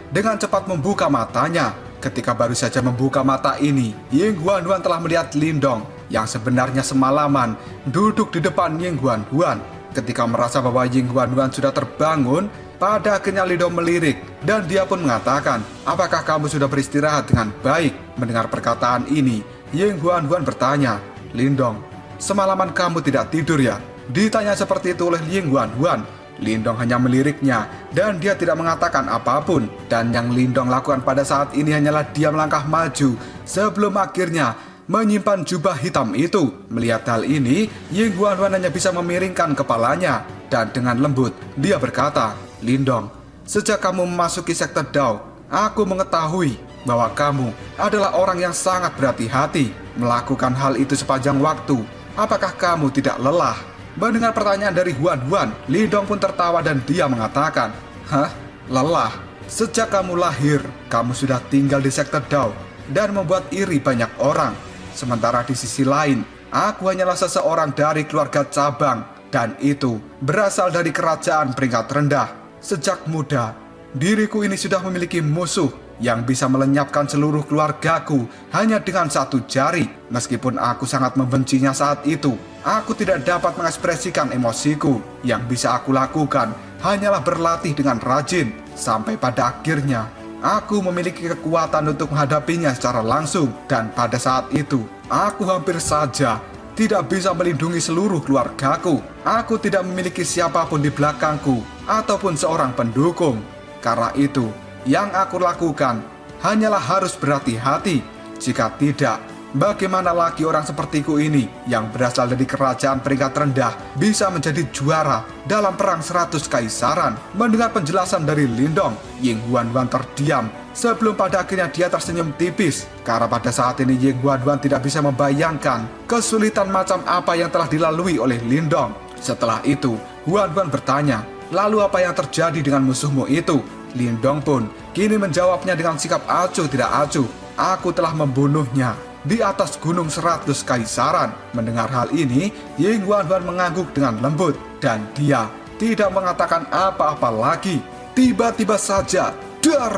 dengan cepat membuka matanya. Ketika baru saja membuka mata ini, Ying Huan telah melihat Lindong yang sebenarnya semalaman duduk di depan Ying Huan. Ketika merasa bahwa Ying Huan sudah terbangun, pada akhirnya Lindong melirik dan dia pun mengatakan, "Apakah kamu sudah beristirahat dengan baik?" Mendengar perkataan ini, Ying Huan bertanya, "Lindong, semalaman kamu tidak tidur ya?" Ditanya seperti itu oleh Ying Huan. Lindong hanya meliriknya dan dia tidak mengatakan apapun. Dan yang Lindong lakukan pada saat ini hanyalah dia melangkah maju sebelum akhirnya menyimpan jubah hitam itu. Melihat hal ini, Ying Huan hanya bisa memiringkan kepalanya dan dengan lembut dia berkata, "Lindong, sejak kamu memasuki sekte Dao, aku mengetahui bahwa kamu adalah orang yang sangat berhati-hati melakukan hal itu sepanjang waktu. Apakah kamu tidak lelah?" Mendengar pertanyaan dari Huan, Lindong pun tertawa dan dia mengatakan, "Hah? Lelah? Sejak kamu lahir, kamu sudah tinggal di sekte Dao dan membuat iri banyak orang. Sementara di sisi lain, aku hanyalah seseorang dari keluarga cabang dan itu berasal dari kerajaan peringkat rendah. Sejak muda, diriku ini sudah memiliki musuh yang bisa melenyapkan seluruh keluargaku hanya dengan satu jari. Meskipun aku sangat membencinya saat itu, aku tidak dapat mengekspresikan emosiku. Yang bisa aku lakukan hanyalah berlatih dengan rajin. Sampai pada akhirnya, aku memiliki kekuatan untuk menghadapinya secara langsung. Dan pada saat itu, aku hampir saja tidak bisa melindungi seluruh keluargaku. Aku tidak memiliki siapapun di belakangku ataupun seorang pendukung. Karena itu, yang aku lakukan hanyalah harus berhati-hati. Jika tidak, bagaimana lagi orang sepertiku ini yang berasal dari kerajaan peringkat rendah bisa menjadi juara dalam perang 100 kaisaran? Mendengar penjelasan dari Lindong, Ying Huan terdiam sebelum pada akhirnya dia tersenyum tipis. Karena pada saat ini Ying Huan tidak bisa membayangkan kesulitan macam apa yang telah dilalui oleh Lindong. Setelah itu, Huan bertanya, "Lalu apa yang terjadi dengan musuhmu itu?" Lindong pun kini menjawabnya dengan sikap acuh tidak acuh, "Aku telah membunuhnya di atas gunung 100 kaisaran." Mendengar hal ini, Ying Huan mengangguk dengan lembut dan dia tidak mengatakan apa-apa lagi. Tiba-tiba saja, dar!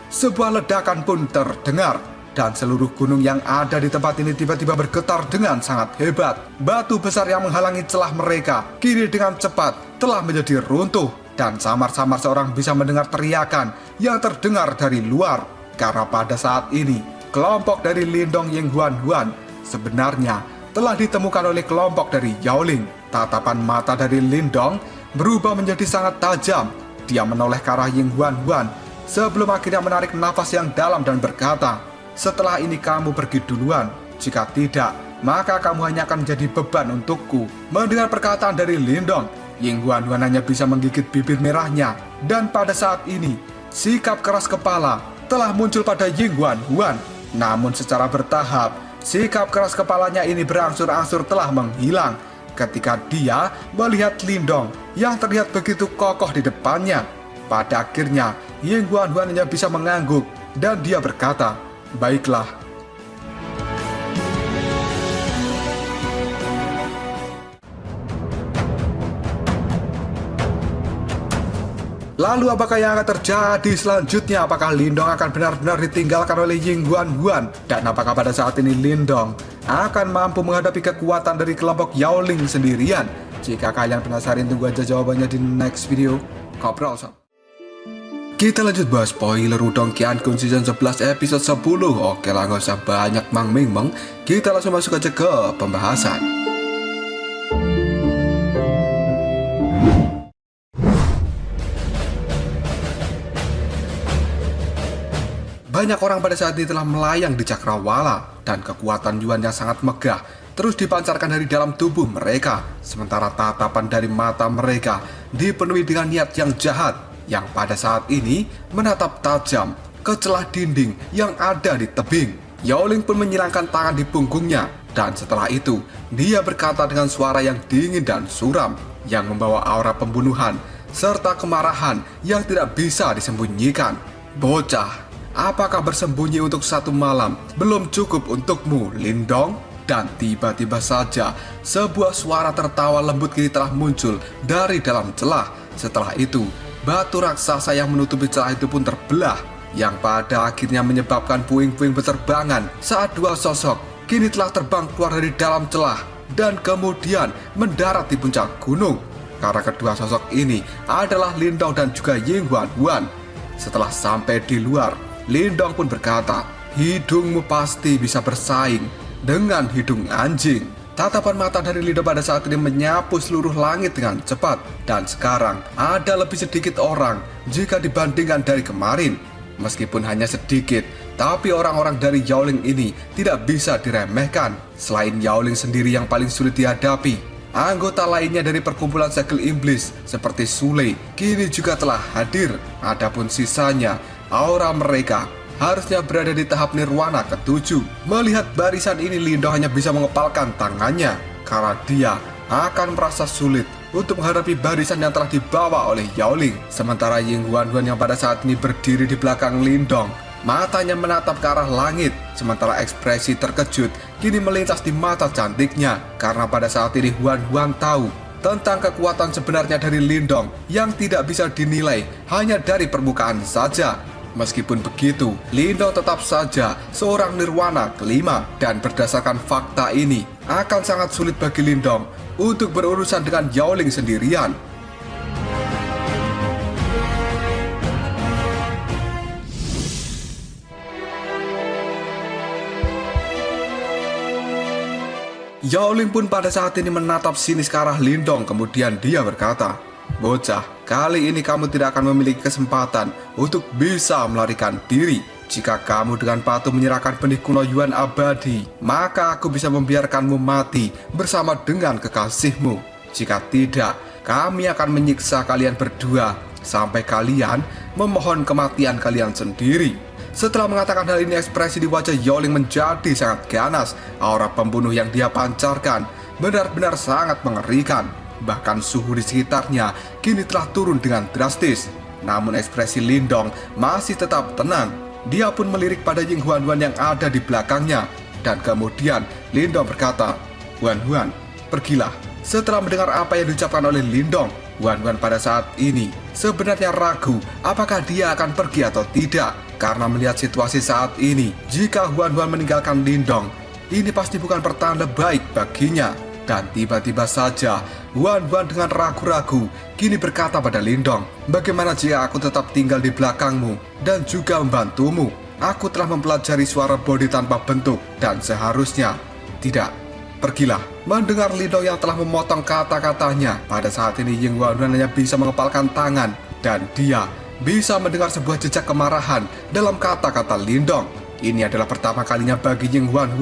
Sebuah ledakan pun terdengar dan seluruh gunung yang ada di tempat ini tiba-tiba bergetar dengan sangat hebat. Batu besar yang menghalangi celah mereka kini dengan cepat telah menjadi runtuh. Dan samar-samar seorang bisa mendengar teriakan yang terdengar dari luar. Karena pada saat ini, kelompok dari Lindong Ying Huan sebenarnya telah ditemukan oleh kelompok dari Yaoling. Tatapan mata dari Lindong berubah menjadi sangat tajam. Dia menoleh ke arah Ying Huan sebelum akhirnya menarik nafas yang dalam dan berkata, "Setelah ini kamu pergi duluan. Jika tidak, maka kamu hanya akan menjadi beban untukku." Mendengar perkataan dari Lindong, Ying Huan hanya bisa menggigit bibir merahnya. Dan pada saat ini, sikap keras kepala telah muncul pada Ying Huan. Namun secara bertahap, sikap keras kepalanya ini berangsur-angsur telah menghilang ketika dia melihat Lindong yang terlihat begitu kokoh di depannya. Pada akhirnya, Ying Huan hanya bisa mengangguk dan dia berkata, "Baiklah." Lalu apakah yang akan terjadi selanjutnya? Apakah Lindong akan benar-benar ditinggalkan oleh Ying Huan? Dan apakah pada saat ini Lindong akan mampu menghadapi kekuatan dari kelompok Yaoling sendirian? Jika kalian penasaran, tunggu aja jawabannya di next video. Ngobrol sob. Kita lanjut bahas spoiler Udong Qiankun season 11 episode 10. Oke lah, gak usah banyak mang-ming-meng, kita langsung masuk aja ke pembahasan. Banyak orang pada saat ini telah melayang di cakrawala, dan kekuatan Yuan yang sangat megah terus dipancarkan dari dalam tubuh mereka, sementara tatapan dari mata mereka dipenuhi dengan niat yang jahat, yang pada saat ini menatap tajam ke celah dinding yang ada di tebing. Yaoling pun menyilangkan tangan di punggungnya, dan setelah itu dia berkata dengan suara yang dingin dan suram yang membawa aura pembunuhan serta kemarahan yang tidak bisa disembunyikan. Bocah, apakah bersembunyi untuk satu malam belum cukup untukmu, Lindong? Dan tiba-tiba saja sebuah suara tertawa lembut kini telah muncul dari dalam celah. Setelah itu, batu raksasa yang menutupi celah itu pun terbelah, yang pada akhirnya menyebabkan puing-puing berterbangan saat dua sosok kini telah terbang keluar dari dalam celah dan kemudian mendarat di puncak gunung. Karena kedua sosok ini adalah Lindong dan juga Ying Huan. Setelah sampai di luar, Lindong pun berkata, "Hidungmu pasti bisa bersaing dengan hidung anjing." Tatapan mata dari Lindong pada saat ini menyapu seluruh langit dengan cepat, dan sekarang ada lebih sedikit orang jika dibandingkan dari kemarin. Meskipun hanya sedikit, tapi orang-orang dari Yaoling ini tidak bisa diremehkan. Selain Yaoling sendiri yang paling sulit dihadapi, anggota lainnya dari perkumpulan segel iblis seperti Sule kini juga telah hadir. Adapun sisanya, aura mereka harusnya berada di tahap nirwana ke-7. Melihat barisan ini, Lindong hanya bisa mengepalkan tangannya karena dia akan merasa sulit untuk menghadapi barisan yang telah dibawa oleh Yaoling. Sementara Ying Huan yang pada saat ini berdiri di belakang Lindong, matanya menatap ke arah langit, sementara ekspresi terkejut kini melintas di mata cantiknya karena pada saat ini Huan tahu tentang kekuatan sebenarnya dari Lindong yang tidak bisa dinilai hanya dari permukaan saja. Meskipun begitu, Lindong tetap saja seorang nirwana kelima, dan berdasarkan fakta ini akan sangat sulit bagi Lindong untuk berurusan dengan Yaoling sendirian. Yaoling pun pada saat ini menatap sinis ke arah Lindong, kemudian dia berkata, "Bocah, kali ini kamu tidak akan memiliki kesempatan untuk bisa melarikan diri. Jika kamu dengan patuh menyerahkan benih kuno Yuan abadi, maka aku bisa membiarkanmu mati bersama dengan kekasihmu. Jika tidak, kami akan menyiksa kalian berdua sampai kalian memohon kematian kalian sendiri." Setelah mengatakan hal ini, ekspresi di wajah Yaoling menjadi sangat ganas. Aura pembunuh yang dia pancarkan benar-benar sangat mengerikan. Bahkan suhu di sekitarnya kini telah turun dengan drastis. Namun ekspresi Lindong masih tetap tenang. Dia pun melirik pada Ying Huan yang ada di belakangnya. Dan kemudian Lindong berkata, Huan, pergilah." Setelah mendengar apa yang diucapkan oleh Lindong, Huan pada saat ini sebenarnya ragu apakah dia akan pergi atau tidak. Karena melihat situasi saat ini, jika Huan meninggalkan Lindong, ini pasti bukan pertanda baik baginya. Dan tiba-tiba saja Huan dengan ragu-ragu kini berkata pada Lindong, "Bagaimana jika aku tetap tinggal di belakangmu dan juga membantumu? Aku telah mempelajari suara bodi tanpa bentuk dan seharusnya tidak. Pergilah." Mendengar Lindong yang telah memotong kata-katanya, pada saat ini Ying Huan hanya bisa mengepalkan tangan, dan dia bisa mendengar sebuah jejak kemarahan dalam kata-kata Lindong. Ini adalah pertama kalinya bagi Ying Huan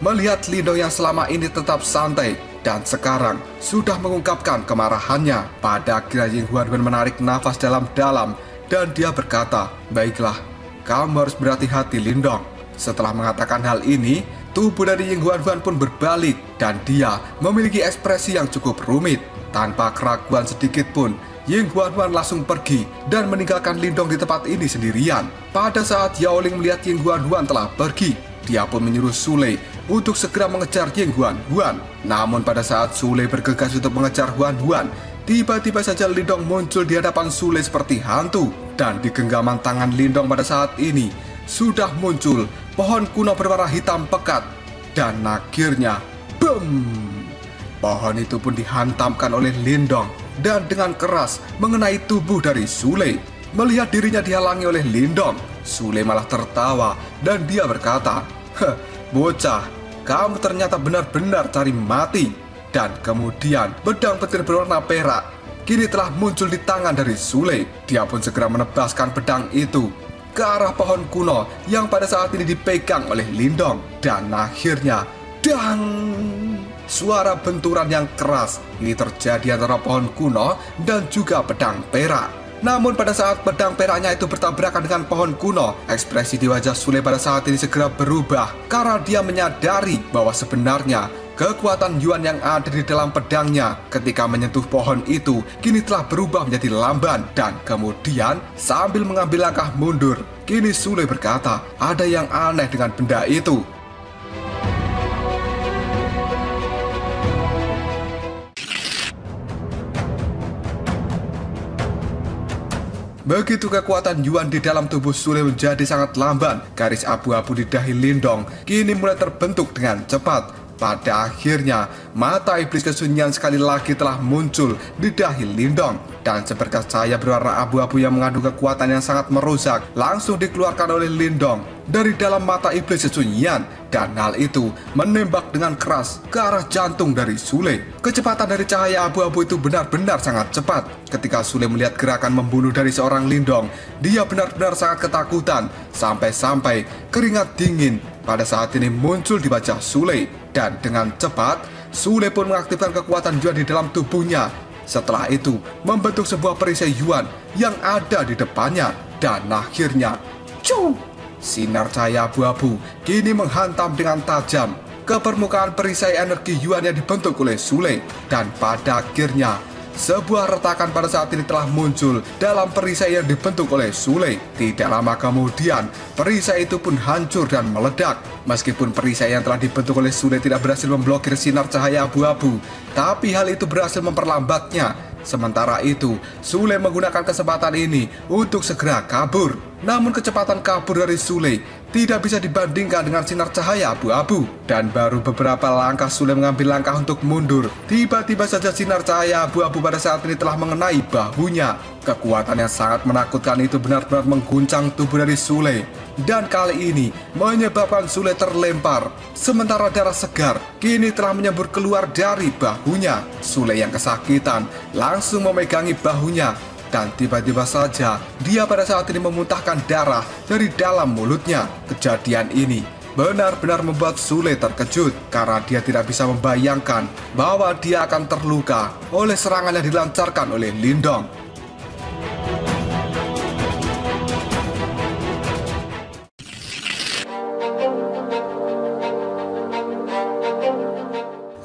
melihat Lindong yang selama ini tetap santai dan sekarang sudah mengungkapkan kemarahannya. Pada akhirnya Ying Huan menarik nafas dalam-dalam dan dia berkata, "Baiklah, kamu harus berhati-hati, Lindong." Setelah mengatakan hal ini, tubuh dari Ying Huan pun berbalik dan dia memiliki ekspresi yang cukup rumit. Tanpa keraguan sedikit pun, Ying Huan langsung pergi dan meninggalkan Lindong di tempat ini sendirian. Pada saat Yaoling melihat Ying Huan telah pergi, dia pun menyuruh Sule untuk segera mengejar Ying Huan. Namun pada saat Sule bergegas untuk mengejar Huan, tiba-tiba saja Lindong muncul di hadapan Sule seperti hantu. Dan di genggaman tangan Lindong pada saat ini sudah muncul pohon kuno berwarna hitam pekat. dan akhirnya, BEM! Pohon itu pun dihantamkan oleh Lindong dan dengan keras mengenai tubuh dari Sule. Melihat dirinya dihalangi oleh Lindong, Sule malah tertawa dan dia berkata, "Bocah, kamu ternyata benar-benar cari mati." Dan kemudian pedang petir berwarna perak kini telah muncul di tangan dari Sule. Dia pun segera menebaskan pedang itu ke arah pohon kuno yang pada saat ini dipegang oleh Lindong. Dan akhirnya, dang! Suara benturan yang keras ini terjadi antara pohon kuno dan juga pedang perak. Namun pada saat pedang peraknya itu bertabrakan dengan pohon kuno, ekspresi di wajah Sule pada saat ini segera berubah karena dia menyadari bahwa sebenarnya kekuatan Yuan yang ada di dalam pedangnya ketika menyentuh pohon itu kini telah berubah menjadi lamban. Dan kemudian sambil mengambil langkah mundur, kini Sule berkata, ada yang aneh dengan benda itu. Begitu kekuatan Yuan di dalam tubuh Sule menjadi sangat lamban, garis abu-abu di dahi Lindong kini mulai terbentuk dengan cepat. Pada akhirnya, mata iblis kesunyian sekali lagi telah muncul di dahi Lindong. Dan seberkas cahaya berwarna abu-abu yang mengandung kekuatan yang sangat merusak langsung dikeluarkan oleh Lindong dari dalam mata iblis kesunyian. Dan hal itu menembak dengan keras ke arah jantung dari Sule. Kecepatan dari cahaya abu-abu itu benar-benar sangat cepat. Ketika Sule melihat gerakan membunuh dari seorang Lindong, dia benar-benar sangat ketakutan. Sampai-sampai keringat dingin pada saat ini muncul di wajah Sule. Dan dengan cepat, Sule pun mengaktifkan kekuatan Yuan di dalam tubuhnya. Setelah itu, membentuk sebuah perisai Yuan yang ada di depannya. Dan akhirnya, cu! Sinar cahaya abu-abu kini menghantam dengan tajam ke permukaan perisai energi Yuan yang dibentuk oleh Sule. Dan pada akhirnya, sebuah retakan pada saat ini telah muncul dalam perisai yang dibentuk oleh Sule. Tidak lama kemudian, perisai itu pun hancur dan meledak. Meskipun perisai yang telah dibentuk oleh Sule tidak berhasil memblokir sinar cahaya abu-abu, tapi hal itu berhasil memperlambatnya. Sementara itu, Sule menggunakan kesempatan ini untuk segera kabur. Namun kecepatan kabur dari Sule tidak bisa dibandingkan dengan sinar cahaya abu-abu. Dan baru beberapa langkah Sule mengambil langkah untuk mundur, tiba-tiba saja sinar cahaya abu-abu pada saat ini telah mengenai bahunya. Kekuatan yang sangat menakutkan itu benar-benar mengguncang tubuh dari Sule. Dan kali ini menyebabkan Sule terlempar. Sementara darah segar kini telah menyembur keluar dari bahunya. Sule yang kesakitan langsung memegangi bahunya. Dan tiba-tiba saja dia pada saat ini memuntahkan darah dari dalam mulutnya. Kejadian ini benar-benar membuat Sule terkejut karena dia tidak bisa membayangkan bahwa dia akan terluka oleh serangan yang dilancarkan oleh Lindong.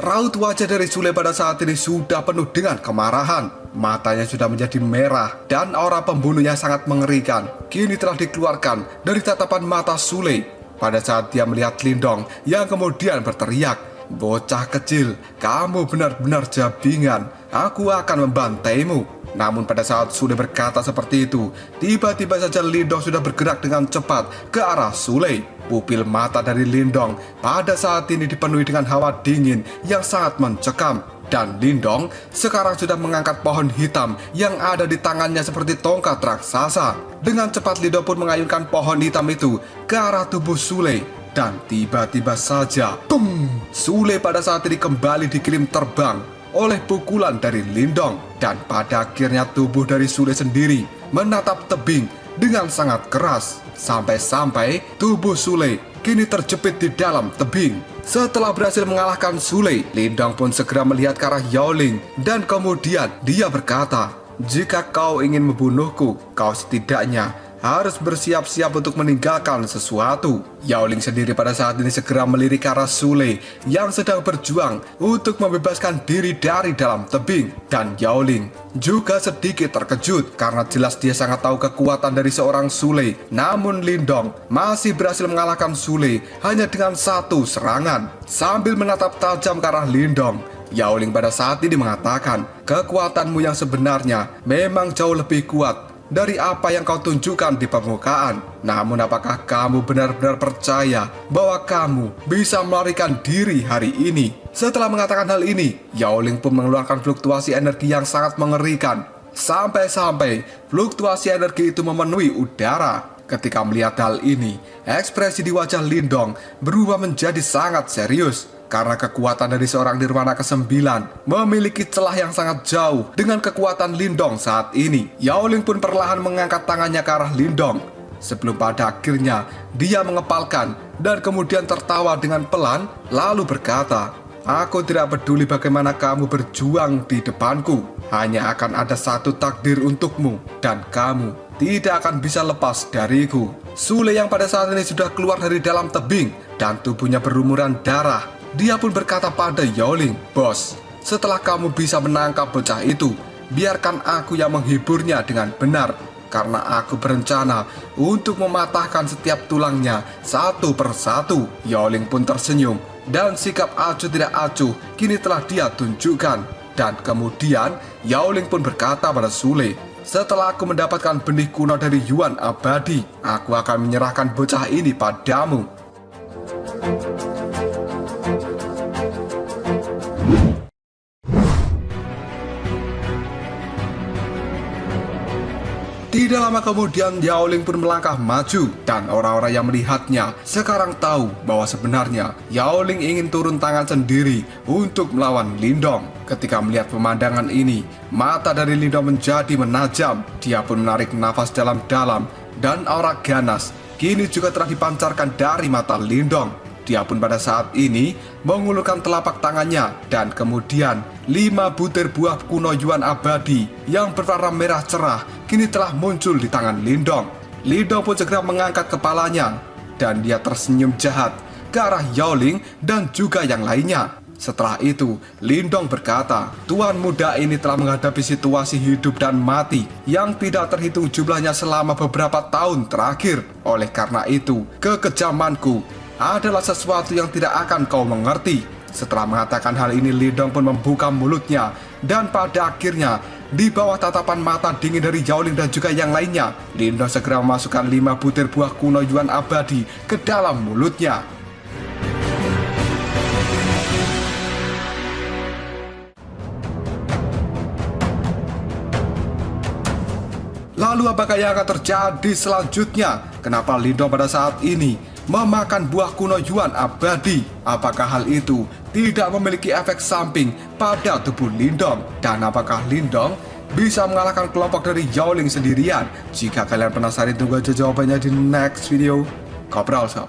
Raut wajah dari Sule pada saat ini sudah penuh dengan kemarahan. Matanya sudah menjadi merah dan aura pembunuhnya sangat mengerikan kini telah dikeluarkan dari tatapan mata Sule. Pada saat dia melihat Lindong yang kemudian berteriak, "Bocah kecil, kamu benar-benar jabingan. Aku akan membantaimu." Namun pada saat Sule berkata seperti itu, tiba-tiba saja Lindong sudah bergerak dengan cepat ke arah Sule. Pupil mata dari Lindong pada saat ini dipenuhi dengan hawa dingin yang sangat mencekam. Dan Lindong sekarang sudah mengangkat pohon hitam yang ada di tangannya seperti tongkat raksasa. Dengan cepat Lindong pun mengayunkan pohon hitam itu ke arah tubuh Sule. Dan tiba-tiba saja, boom! Sule pada saat ini kembali dikirim terbang oleh pukulan dari Lindong. Dan pada akhirnya tubuh dari Sule sendiri menatap tebing dengan sangat keras. Sampai-sampai tubuh Sule kini terjepit di dalam tebing. Setelah berhasil mengalahkan Sule, Lindong pun segera melihat ke arah Yaoling. Dan kemudian dia berkata, "Jika kau ingin membunuhku, kau setidaknya harus bersiap-siap untuk meninggalkan sesuatu." Yaoling sendiri pada saat ini segera melirik ke arah Sule yang sedang berjuang untuk membebaskan diri dari dalam tebing. Dan Yaoling juga sedikit terkejut karena jelas dia sangat tahu kekuatan dari seorang Sule. Namun Lindong masih berhasil mengalahkan Sule hanya dengan satu serangan. Sambil menatap tajam ke arah Lindong, Yaoling pada saat ini mengatakan, "Kekuatanmu yang sebenarnya memang jauh lebih kuat dari apa yang kau tunjukkan di permukaan. Namun apakah kamu benar-benar percaya bahwa kamu bisa melarikan diri hari ini? Setelah mengatakan hal ini, Yao Ling pun mengeluarkan fluktuasi energi yang sangat mengerikan. Sampai-sampai fluktuasi energi itu memenuhi udara. Ketika melihat hal ini, ekspresi di wajah Lindong berubah menjadi sangat serius. Karena kekuatan dari seorang Nirwana ke-9 memiliki celah yang sangat jauh dengan kekuatan Lindong saat ini. Yao Ling pun perlahan mengangkat tangannya ke arah Lindong. Sebelum pada akhirnya dia mengepalkan dan kemudian tertawa dengan pelan lalu berkata, "Aku tidak peduli bagaimana kamu berjuang di depanku. Hanya akan ada satu takdir untukmu dan kamu tidak akan bisa lepas dariku." Sule yang pada saat ini sudah keluar dari dalam tebing dan tubuhnya berlumuran darah. Dia pun berkata pada Yao Ling, "Bos, setelah kamu bisa menangkap bocah itu, biarkan aku yang menghiburnya dengan benar. Karena aku berencana untuk mematahkan setiap tulangnya satu persatu." Yao Ling pun tersenyum dan sikap acuh tidak acuh kini telah dia tunjukkan. Dan kemudian Yao Ling pun berkata pada Sule, "Setelah aku mendapatkan benih kuno dari Yuan Abadi, aku akan menyerahkan bocah ini padamu." Tidak lama kemudian Yao Ling pun melangkah maju dan orang-orang yang melihatnya sekarang tahu bahwa sebenarnya Yao Ling ingin turun tangan sendiri untuk melawan Lindong. Ketika melihat pemandangan ini, mata dari Lindong menjadi menajam. Dia pun menarik nafas dalam-dalam dan aura ganas kini juga telah dipancarkan dari mata Lindong. Dia pun pada saat ini mengulurkan telapak tangannya dan kemudian 5 butir buah kuno Yuan Abadi yang berwarna merah cerah kini telah muncul di tangan Lindong. Lindong pun segera mengangkat kepalanya dan dia tersenyum jahat ke arah Yao Ling dan juga yang lainnya. Setelah itu, Lindong berkata, "Tuan muda ini telah menghadapi situasi hidup dan mati yang tidak terhitung jumlahnya selama beberapa tahun terakhir. Oleh karena itu, kekejamanku adalah sesuatu yang tidak akan kau mengerti." Setelah mengatakan hal ini, Lindong pun membuka mulutnya dan pada akhirnya di bawah tatapan mata dingin dari Yao Ling dan juga yang lainnya, Lindong segera memasukkan 5 butir buah kuno Yuan Abadi ke dalam mulutnya. Lalu apakah yang akan terjadi selanjutnya? Kenapa Lindong pada saat ini memakan buah kuno Yuan Abadi? Apakah hal itu tidak memiliki efek samping pada tubuh Lindong? Dan apakah Lindong bisa mengalahkan kelompok dari Yao Ling sendirian? Jika kalian penasaran, tunggu aja jawabannya di next video. Kopral Sob.